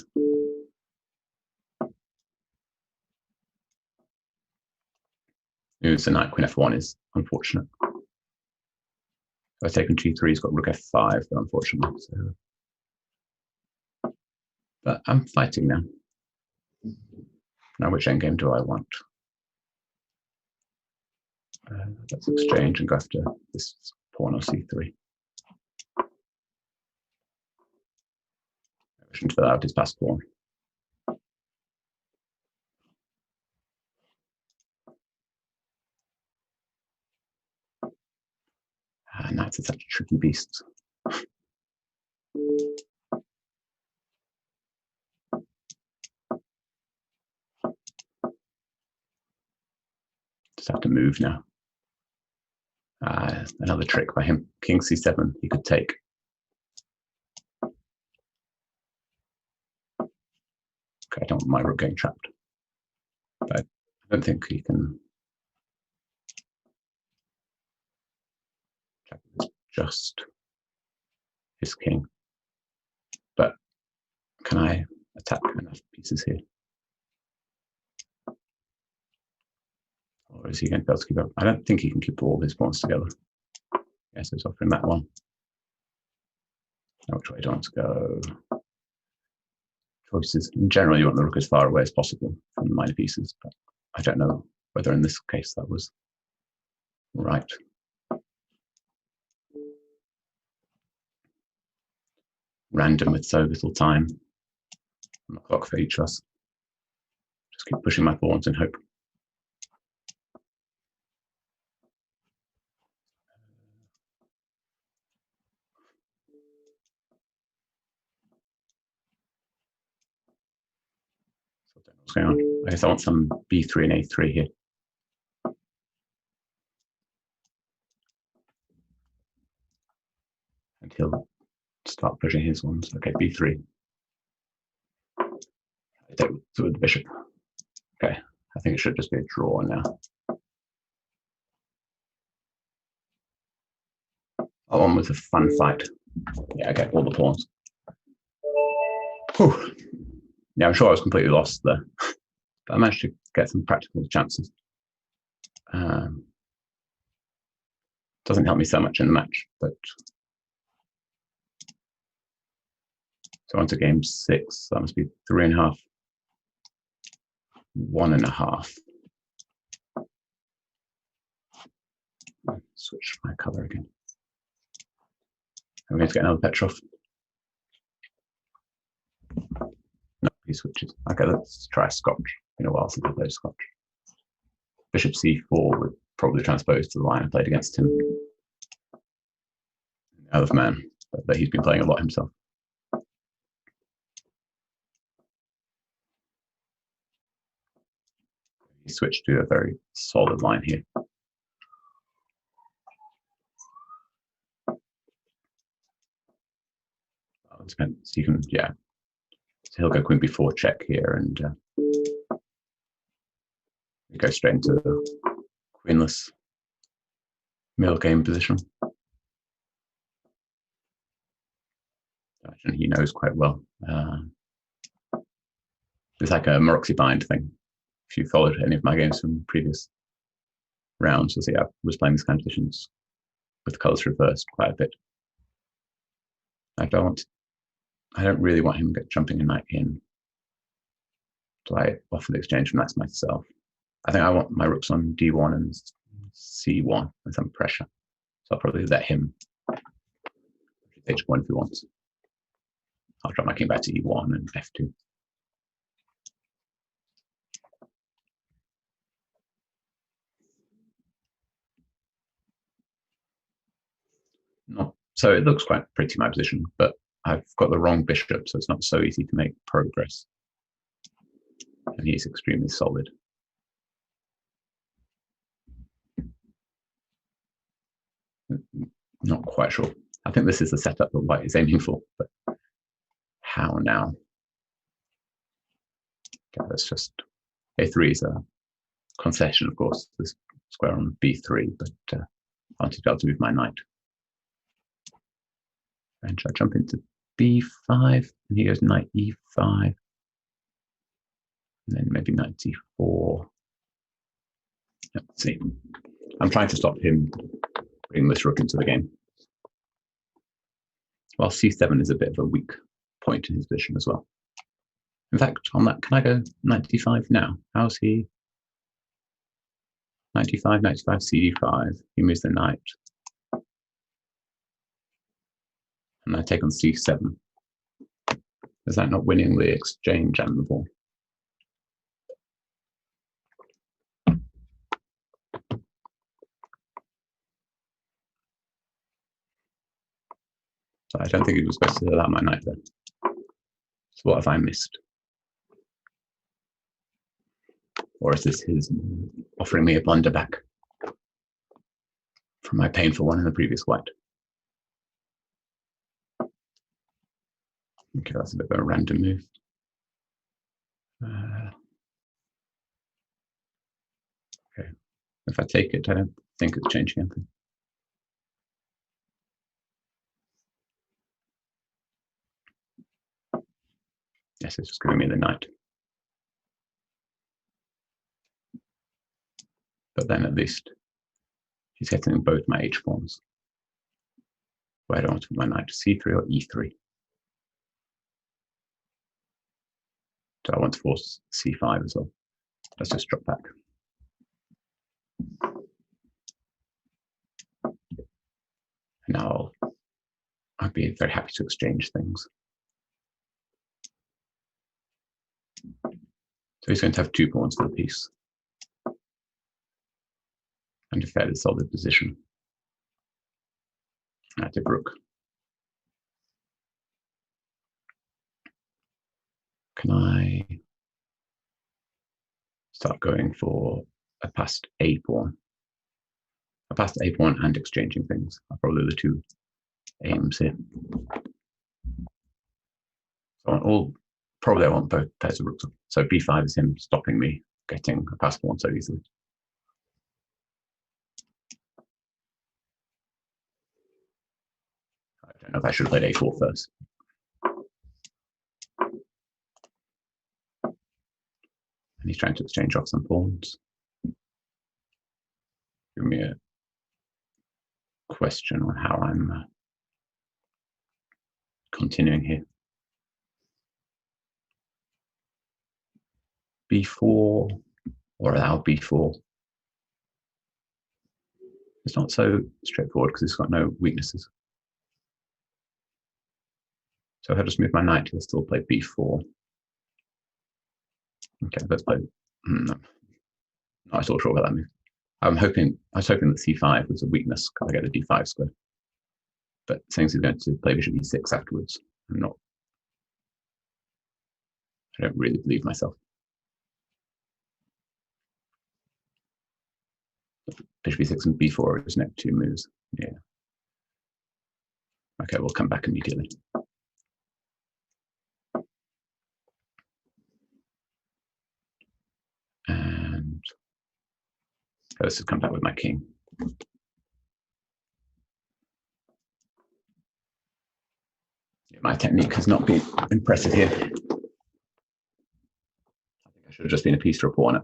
Ooh, so knight queen f1 is unfortunate. If I've taken g3, he's got rook f5, but unfortunately. So. But I'm fighting now. Now which endgame do I want? Let's exchange and go after this pawn on c3. I shouldn't fill out his passed pawn. Knights are such tricky beasts. Just have to move now. Another trick by him. King c7, he could take. Okay, I don't want my rook getting trapped. But I don't think he can. Just his king. But can I attack enough pieces here. Or is he going to be able to keep up? I don't think he can keep all his pawns together. Yes, he's offering that one. Now, which way do I want to go? Choices. In general, you want the rook as far away as possible from the minor pieces, but I don't know whether in this case that was right. Random with so little time on the clock for each of us. Just keep pushing my pawns and hope. So I don't know what's going on. I guess I want some b3 and a3 here. And he'll start pushing his ones. Okay, b3. I take with the bishop. Okay, I think it should just be a draw now. That one was a fun fight. Yeah, okay, all the pawns. Whew. Yeah, I'm sure I was completely lost there, but I managed to get some practical chances. Doesn't help me so much in the match, but so on to game 6. That must be 3.5. 1.5. Switch my color again. I'm going to get another Petrov. No, he switches. Okay, let's try Scotch. Been a while since I played Scotch. Bishop c4 would probably transpose to the line I played against him. Other man, but he's been playing a lot himself. He switched to a very solid line here. It depends. You can, yeah. So he'll go queen b4 check here, and we go straight into the queenless middle game position. And he knows quite well. It's like a Maroczy bind thing. If you followed any of my games from previous rounds, you'll see I was playing these kind of positions with the colors reversed quite a bit. I don't really want him jumping a knight in. So I offer the exchange from knights myself. I think I want my rooks on d1 and c1 with some pressure. So I'll probably let him h1 if he wants. I'll drop my king back to e1 and f2. So it looks quite pretty, my position, but I've got the wrong bishop, so it's not so easy to make progress. And he's extremely solid. Not quite sure. I think this is the setup that white is aiming for, but how now? Okay, that's just a3 is a concession, of course. This square on b3, but I want to be able to move my knight. And should I jump into b5? And he goes knight e5. And then maybe knight c4. Let's see. I'm trying to stop him bringing this rook into the game. While c7 is a bit of a weak point in his position as well. In fact, on that, can I go knight d5 now? How's he? Knight d5, knight d5, cd5. He moves the knight. And I take on c7. Is that not winning the exchange and the ball? So I don't think he was supposed to allow my knight there. So what have I missed? Or is this his offering me a blunder back from my painful one in the previous white? Okay, that's a bit of a random move. Okay, if I take it, I don't think it's changing anything. Yes, it's just giving me the knight. But then at least he's getting both my h pawns. Where do I want to put my knight? c3 or e3? Do I want to force c5 as well? Let's just drop back. Now I'd be very happy to exchange things. So he's going to have 2 pawns for the piece. And a fairly solid position. At a rook. Can I start going for a passed a pawn? A passed a pawn and exchanging things are probably the 2 aims here. So probably I want both pairs of rooks. So b5 is him stopping me getting a passed pawn so easily. I don't know if I should have played a4 first. And he's trying to exchange off some pawns. Give me a question on how I'm continuing here. b4 or allow b4. It's not so straightforward because it's got no weaknesses. So if I just move my knight, he'll still play b4. Okay, let's play. No, not at all sure about that move. I was hoping that c5 was a weakness because I get a d5 square. But since he's going to play bishop e6 afterwards, I don't really believe myself. Bishop e6 and b4 are his next 2 moves. Yeah. Okay, we'll come back immediately. And let's just come back with my king. Yeah, my technique has not been impressive here. I think I should have just been a piece to a pawn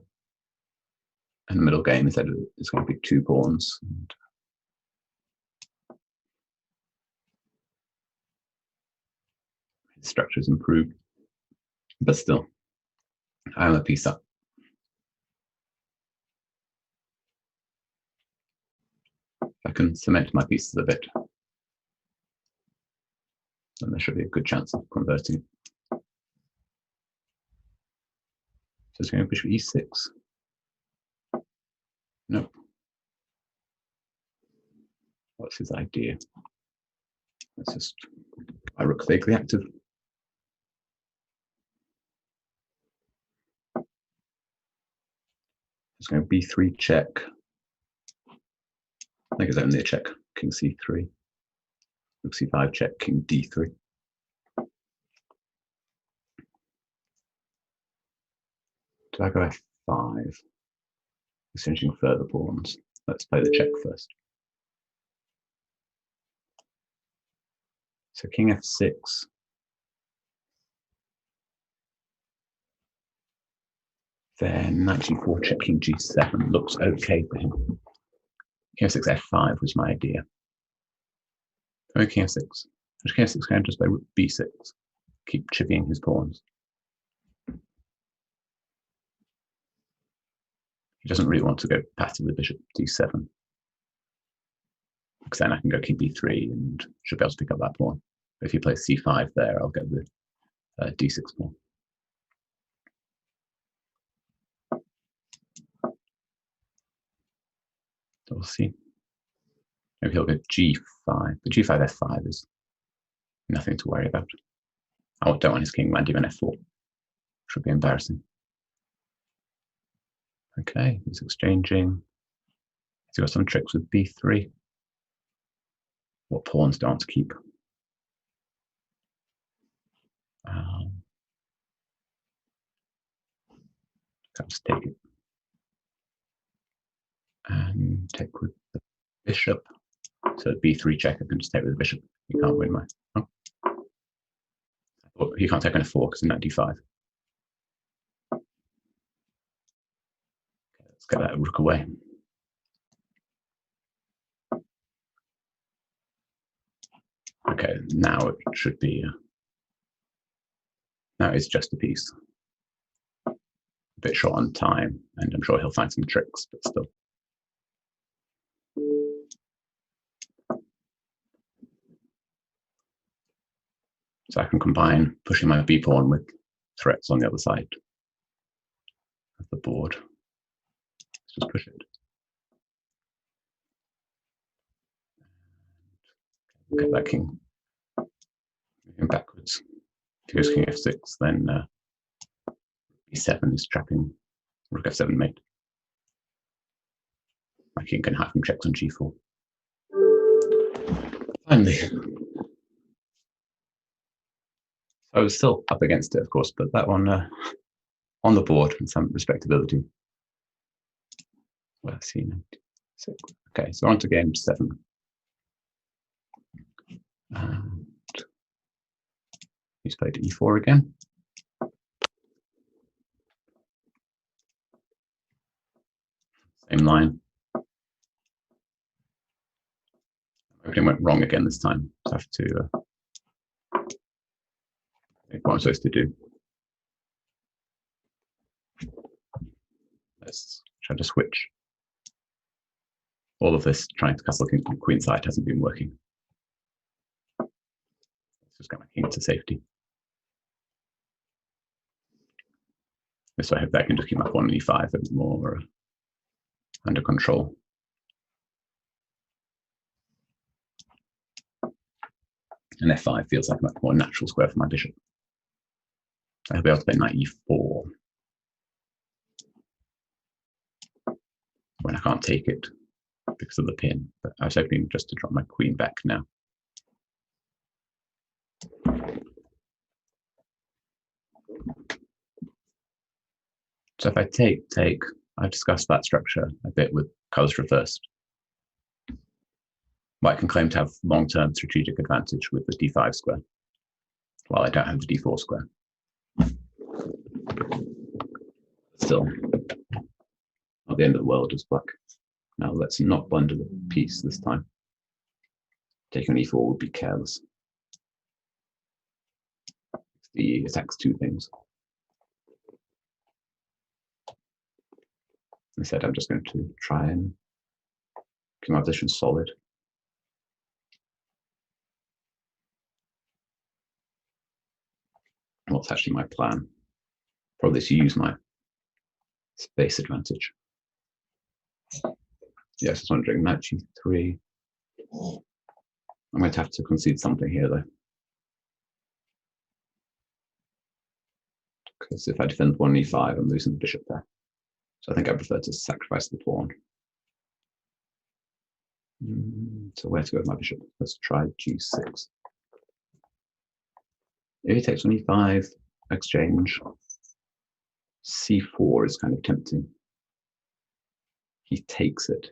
in the middle game instead of it's going to be 2 pawns. His structure's improved, but still, I'm a piece up. If I can cement my pieces a bit, then there should be a good chance of converting. So it's going to bishop e6. No. What's his idea? Let's just my rook vaguely active. It's going to b3 check. I think it's only a check. King c3. Rook c5 check. King d3. Do I go f5? Exchanging further pawns. Let's play the check first. So king f6. Then knight g4 check, king g7 looks okay for him. King f6 f5 was my idea. Oh, king f6. King f6 can just play rook b6. Keep chipping his pawns. He doesn't really want to go passive with bishop d7. Because then I can go king b3 and should be able to pick up that pawn. But if he plays c5 there, I'll get the d6 pawn. So we'll see. Maybe he'll go g5. But g5 f5 is nothing to worry about. I don't want his king landing on f4. Should be embarrassing. Okay, he's exchanging. He's got some tricks with b3. What pawns do I want to keep? I'll just take it. And take with the bishop. So b3 check, I can just take with the bishop. You can't win my. Oh. I Oh, he can't take on f4 because in that d5. Okay, let's get that rook away. Okay, now it should be. Now it's just a piece. A bit short on time, and I'm sure he'll find some tricks, but still. So I can combine pushing my b pawn with threats on the other side of the board. Let's just push it. Get that king moving backwards. If he goes king f6, then b7 is trapping rook f7 mate. My king can hide from checks on g4. Finally. I was still up against it, of course, but that one on the board with some respectability. Well, let's see. Okay, so on to game 7. And he's played e4 again. Same line. Everything went wrong again this time. So I have to think what I'm supposed to do. Let's try to switch. All of this trying to castle king queen side hasn't been working. Let's just get my king to safety. So I hope that I can just keep my pawn on e5 a bit more under control. And f5 feels like a much more natural square for my bishop. I'll be able to play knight e4 when I can't take it because of the pin. But I was hoping just to drop my queen back now. So if I take, I've discussed that structure a bit with colors reversed. White can claim to have long-term strategic advantage with the d5 square, while I don't have the d4 square. Still, not the end of the world as black. Now let's not blunder the piece this time. Taking on e4 would be careless. The attacks 2 things. Instead, I'm just going to try and keep my position solid. What's actually my plan? Probably to use my space advantage. Yes, I was wondering, knight g3. I might have to concede something here, though. Because if I defend one e5, I'm losing the bishop there. So I think I prefer to sacrifice the pawn. So where to go with my bishop? Let's try g6. If he takes on e5, exchange, c4 is kind of tempting. He takes it.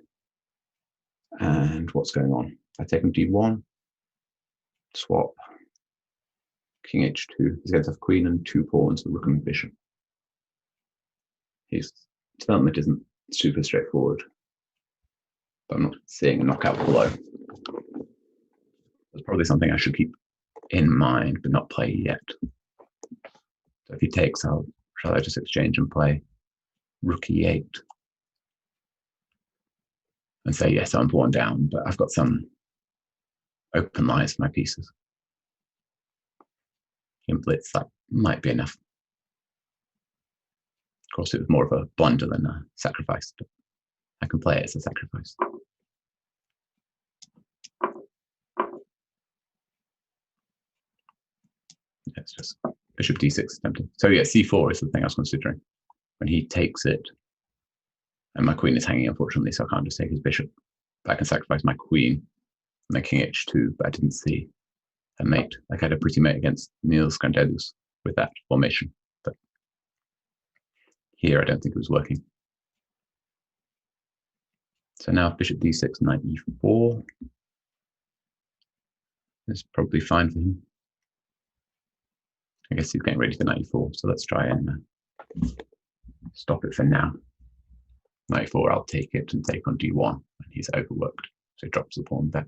And what's going on? I take on d1, swap, king h2. He's going to have queen and 2 pawns, the rook and bishop. His development isn't super straightforward, but I'm not seeing a knockout blow. That's probably something I should keep in mind, but not play yet. So if he takes, shall I just exchange and play rook e8 and say, yes, I'm pawn down, but I've got some open lines for my pieces. In blitz, that might be enough. Of course, it was more of a blunder than a sacrifice, but I can play it as a sacrifice. It's just bishop d6 is tempting. So yeah, c4 is the thing I was considering. When he takes it, and my queen is hanging, unfortunately, so I can't just take his bishop. But I can sacrifice my queen and then king h2, but I didn't see a mate. Like I had a pretty mate against Niels Grandelius with that formation. But here, I don't think it was working. So now bishop d6, knight e4 is probably fine for him. I guess he's getting ready for 94, so let's try and stop it for now. 94, I'll take it and take on d1, and he's overworked, so he drops the pawn back.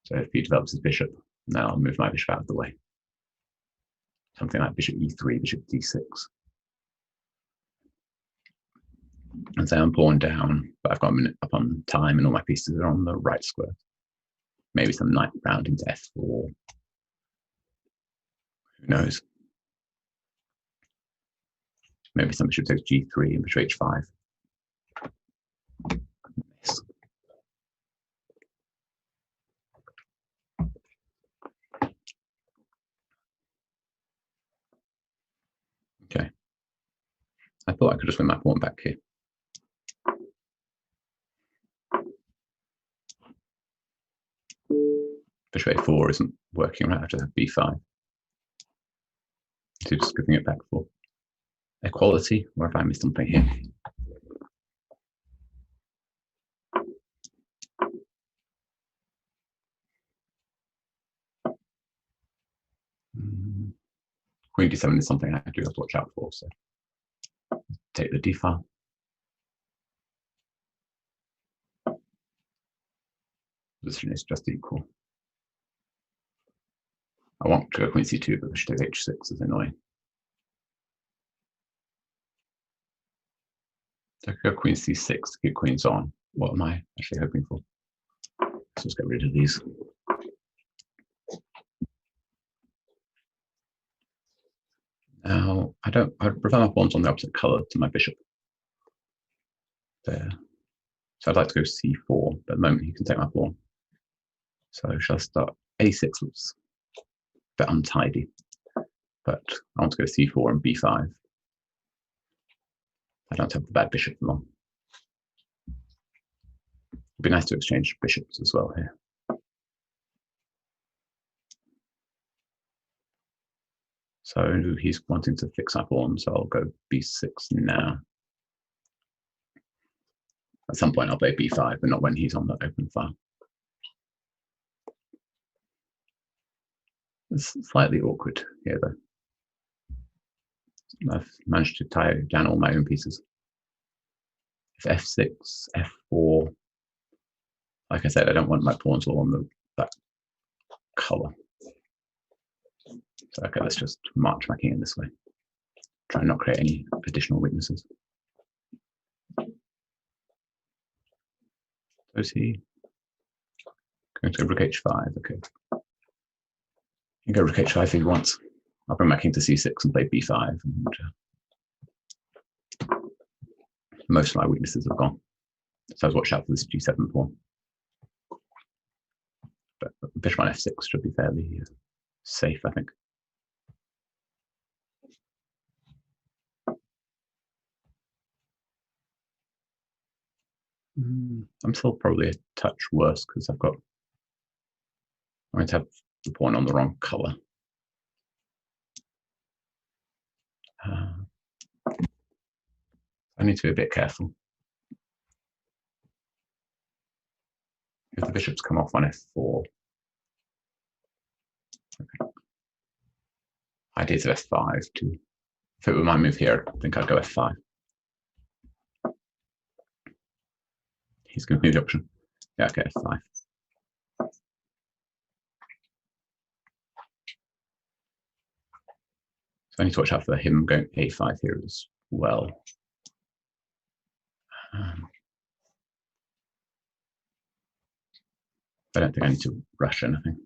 So if he develops his bishop, now I'll move my bishop out of the way. Something like bishop e3, bishop d6. And say I'm pawn down, but I've got a minute up on time and all my pieces are on the right square. Maybe some knight round into f4. Who knows? Maybe some bishop takes g3 and bishop h5. Yes. Okay. I thought I could just win my pawn back here. Bishop a4 isn't working right after that b5. So just giving it back for equality, or if I missed something here. Queen d7 is something I do have to watch out for, so take the d file. Position is just equal. I want to go queen c2, but bishop h6 is annoying. So I could go queen c6 to keep queens on. What am I actually hoping for? Let's just get rid of these. Now, I prefer my pawns on the opposite color to my bishop. There. So I'd like to go c4, but at the moment he can take my pawn. So shall I start? a6 looks a bit untidy, but I want to go c4 and b5. I don't have the bad bishop for long. It'd be nice to exchange bishops as well here. So he's wanting to fix my pawn, so I'll go b6 now. At some point I'll play b5, but not when he's on the open file. It's slightly awkward here though. I've managed to tie down all my own pieces. If f6, f4, like I said, I don't want my pawns all on that color. So okay, let's just march my king in this way. Try and not create any additional weaknesses. So is he going to go rook h5? Okay. You can go rook h5 if he wants. I'll bring my king to c6 and play b5. And, most of my weaknesses have gone. So I've watched out for this g7 pawn. But bishop on f6 should be fairly safe, I think. I'm still probably a touch worse because I'm going to have the pawn on the wrong color. I need to be a bit careful. If the bishops come off on f4, okay. Ideas of f5 too. If it were my move here, I think I'd go f5. He's going to move the option. Yeah, okay, f5. So I need to watch out for him going a5 here as well. I don't think I need to rush anything.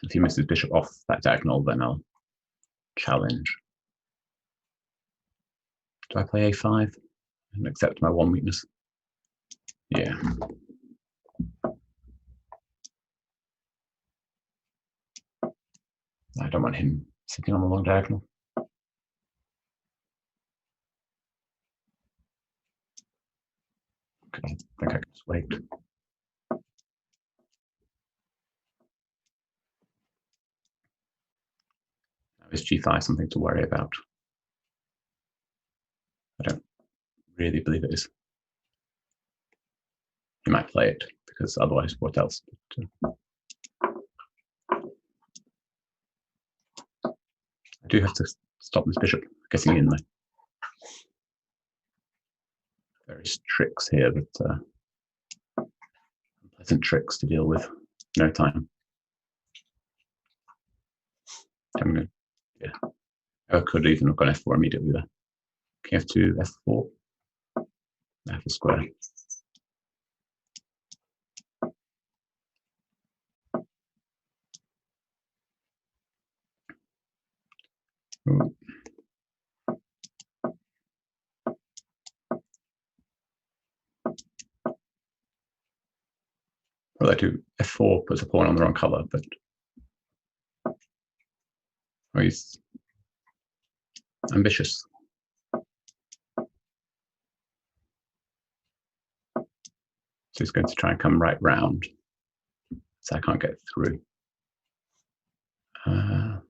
If he misses bishop off that diagonal, then I'll challenge. Do I play a5 and accept my one weakness? Yeah. I don't want him sitting on the long diagonal. Okay, I think I can just wait. Now is g5 something to worry about? I don't really believe it is. He might play it, because otherwise what else? I do have to stop this bishop getting in there. Various tricks here, but unpleasant tricks to deal with. No time. I'm gonna, yeah. I could even have gone f4 immediately there. King f2, f4. F a square. Ooh. Well, I do f4 puts a pawn on the wrong color, but oh, he's ambitious. So he's going to try and come right round, so I can't get through. Am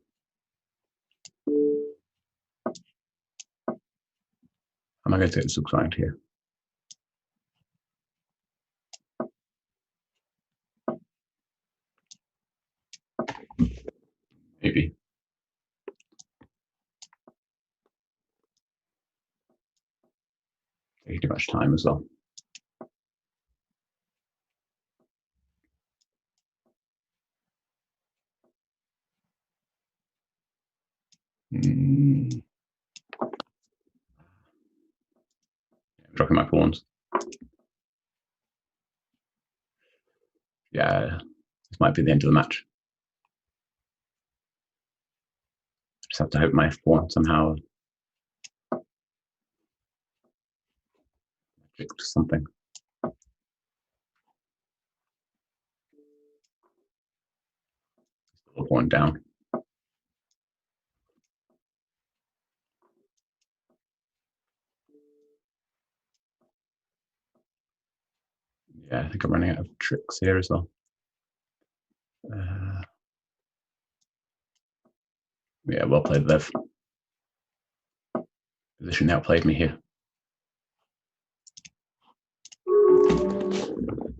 I going to get this right here? Maybe. Taking too much time as well. Dropping my pawns. Yeah, this might be the end of the match. Just have to hope my pawn somehow tricked something. Still a pawn down. Yeah, I think I'm running out of tricks here as well. Yeah, well played, Lev. Position outplayed me here.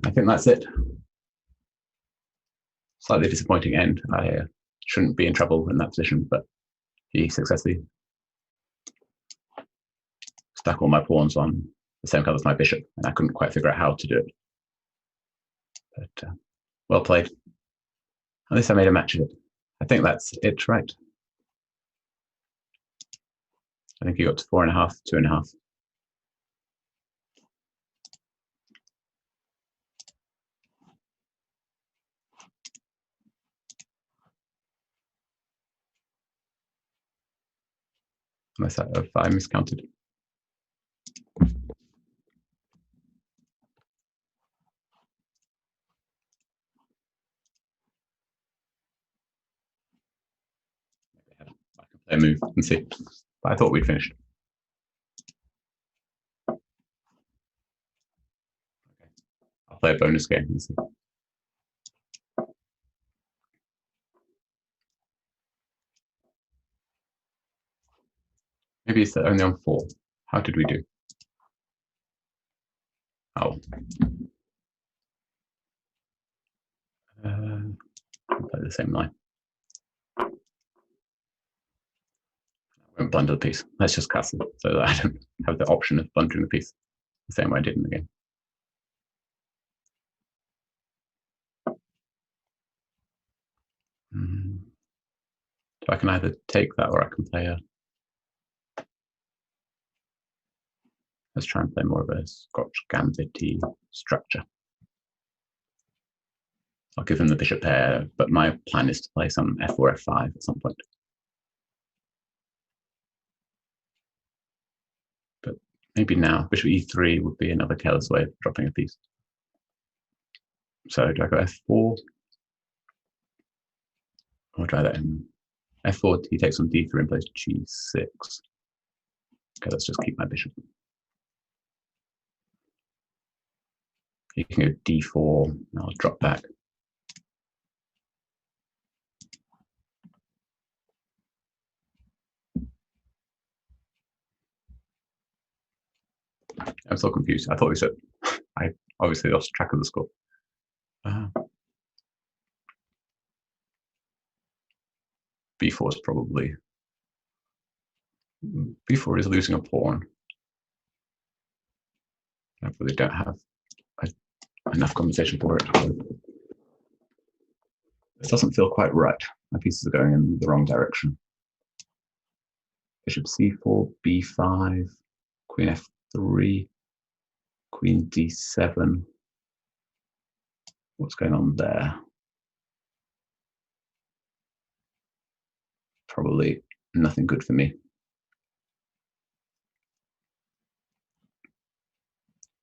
I think that's it. Slightly disappointing end. I shouldn't be in trouble in that position, but he successfully stuck all my pawns on the same color as my bishop, and I couldn't quite figure out how to do it. But well played. At least I made a match of it. I think that's it, right? I think he got to 4.5, 2.5. Unless I miscounted. I can play a move and see. But I thought we'd finished. Okay. I'll play a bonus game and see. Maybe it's only on 4. How did we do? Oh. I'll play the same line. I won't blunder the piece. Let's just castle so that I don't have the option of blundering the piece the same way I did in the game. So I can either take that or I can play a... Let's try and play more of a Scotch gambit-y structure. I'll give him the bishop pair, but my plan is to play some f4, f5 at some point. But maybe now, bishop e3 would be another careless way of dropping a piece. So do I go f4? Or try that in f4, he takes on d3 and plays g6. Okay, let's just keep my bishop. You can go d4, and I'll drop back. I'm so confused. I thought we said I obviously lost track of the score. B4 is probably b4 is losing a pawn. I really don't have enough compensation for it. This doesn't feel quite right. My pieces are going in the wrong direction. Bishop c4, b5, queen f3, queen d7. What's going on there? Probably nothing good for me.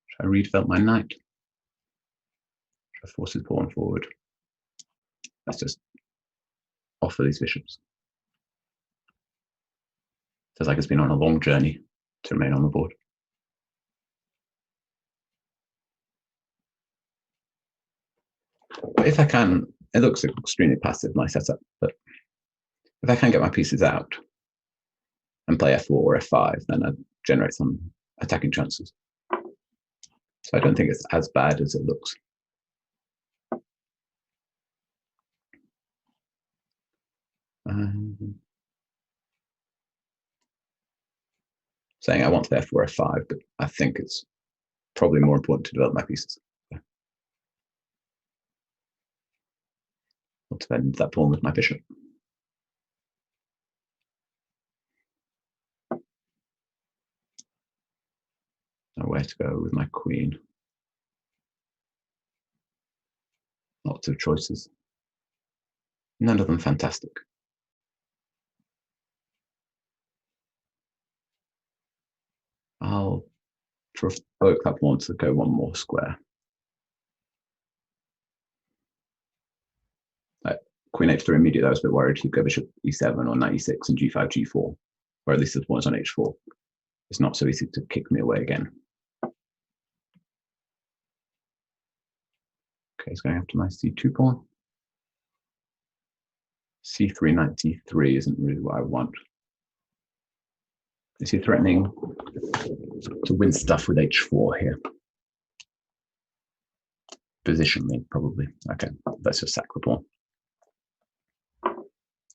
Should I redevelop my knight? Should I force his pawn forward? Let's just offer these bishops. Feels like it's been on a long journey to remain on the board. But if I can, it looks extremely passive, my setup, but if I can get my pieces out and play f4 or f5, then I generate some attacking chances. So I don't think it's as bad as it looks. Saying I want to play f4, f5, but I think it's probably more important to develop my pieces. I'll defend that pawn with my bishop. Now where to go with my queen? Lots of choices. None of them fantastic. I'll provoke that pawn to go one more square. Queen h3 immediately, I was a bit worried he'd go bishop e7 or knight e6 and g5, g4, or at least the pawn's on h4. It's not so easy to kick me away again. Okay, he's going after my c2 pawn. c3, knight d3 isn't really what I want. Is he threatening to win stuff with h4 here? Positionally, probably. Okay, let's just sack the pawn.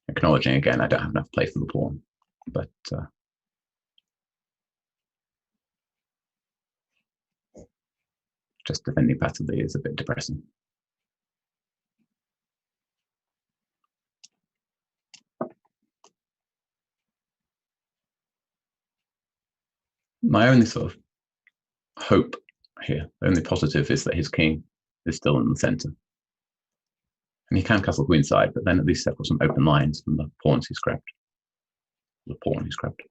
Acknowledging again, I don't have enough play for the pawn, but just defending passively is a bit depressing. My only sort of hope here, the only positive, is that his king is still in the center. And he can castle queenside, but then at least I've got some open lines from the pawns he's grabbed. The pawn he's grabbed.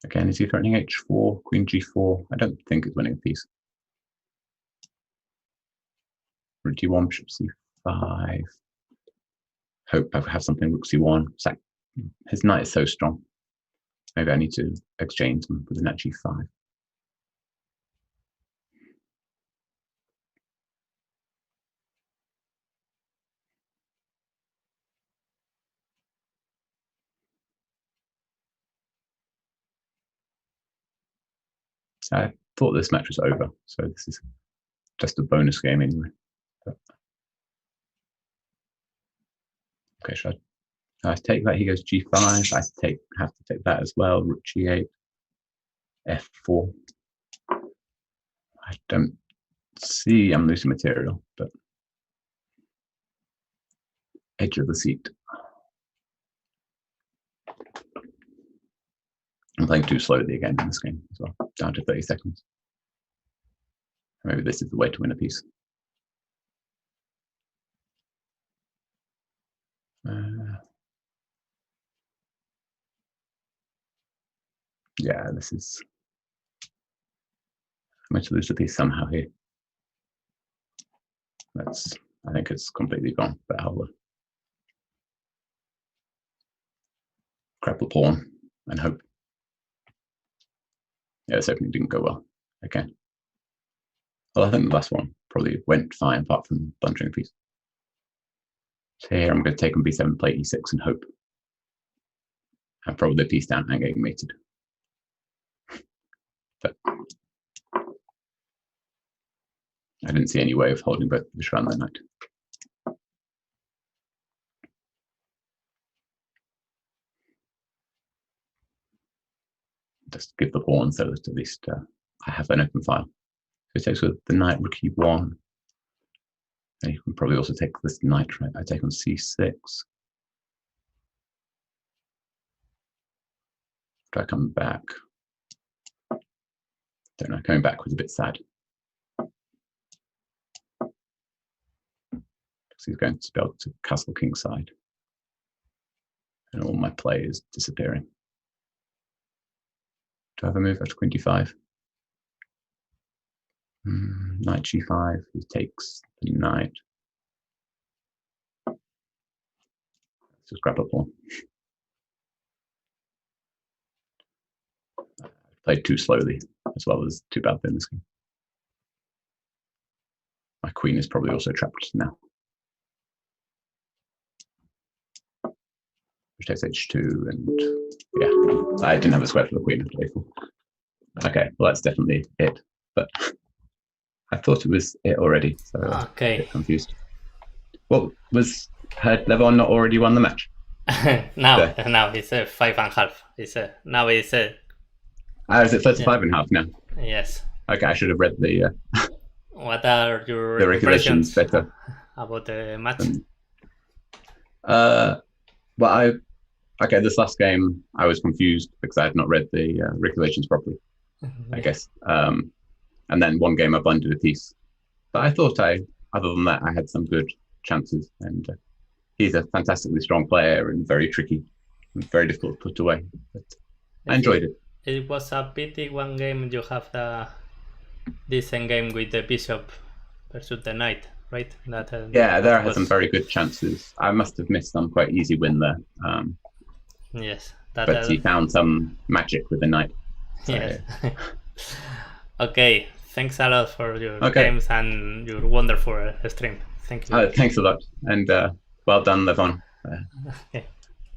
Again, is he threatening h4, queen g4? I don't think it's winning a piece. Rook d1, bishop c5. Hope I have something rook c1. His knight is so strong. Maybe I need to exchange them with the knight g5. I thought this match was over, so this is just a bonus game anyway. But... okay, should I take that? He goes g5. I have to take that as well. Rook g8, f4. I don't see I'm losing material, but edge of the seat. I'm playing too slowly again in this game as well, down to 30 seconds. Maybe this is the way to win a piece. Yeah, this is... I'm going to lose a piece somehow here. I think it's completely gone, but I'll grab the pawn and hope. Yeah, this opening didn't go well. Okay. Well, I think the last one probably went fine, apart from blundering a piece. So here I'm going to take on b7, play e6, and hope. And probably the piece down and getting mated. But I didn't see any way of holding both the around that night. just give the pawn so that at least I have an open file. So it takes with the knight, rook e1. And you can probably also take this knight, right? I take on c6. Try come back. Don't know, coming back was a bit sad. Because he's going to be able to castle kingside. And all my play is disappearing. Do I have a move after queen d5? Knight g5, he takes the knight. Let's just grab a pawn. I played too slowly, as well as too badly in this game. My queen is probably also trapped now. Which takes h2, and yeah, I didn't have a square for the queen after a4. Okay, well that's definitely it, but I thought it was it already, so I'm a bit confused. Well, had Levon not already won the match? now it's 5.5. Now it's is it 35.5 now? Yes. Okay, I should have read the what are your the regulations better about the match? Well, this last game I was confused because I had not read the regulations properly, I guess. And then one game I blundered a piece. But I thought other than that, I had some good chances. And he's a fantastically strong player and very tricky, and very difficult to put away. But I enjoyed it. It was a pity one game you have this endgame with the bishop versus the knight, right? Yeah, there I had some very good chances. I must have missed some quite easy win there. Yes. But he found some magic with the knight. So. Yes. Okay, thanks a lot for your games and your wonderful stream. Thank you. Thanks a lot, and well done, Levon. It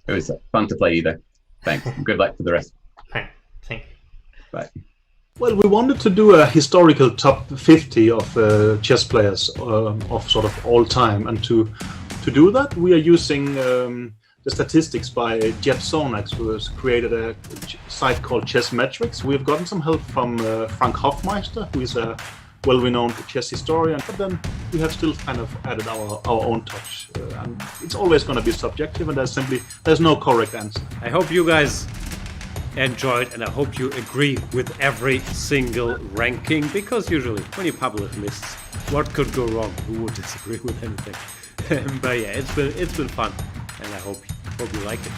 was fun to play you there. Thanks. Good luck for the rest. Thank you. Bye. Well, we wanted to do a historical top 50 of chess players of sort of all time, and to do that, we are using the statistics by Jeff Sonax, who has created a site called Chess Metrics. We've gotten some help from Frank Hofmeister, who is a well-renowned chess historian, but then we have still kind of added our own touch. And it's always going to be subjective, and there's no correct answer. I hope you guys enjoyed, and I hope you agree with every single ranking, because usually when you publish lists, what could go wrong? Who would disagree with anything? But yeah, it's been fun, and I hope you like it.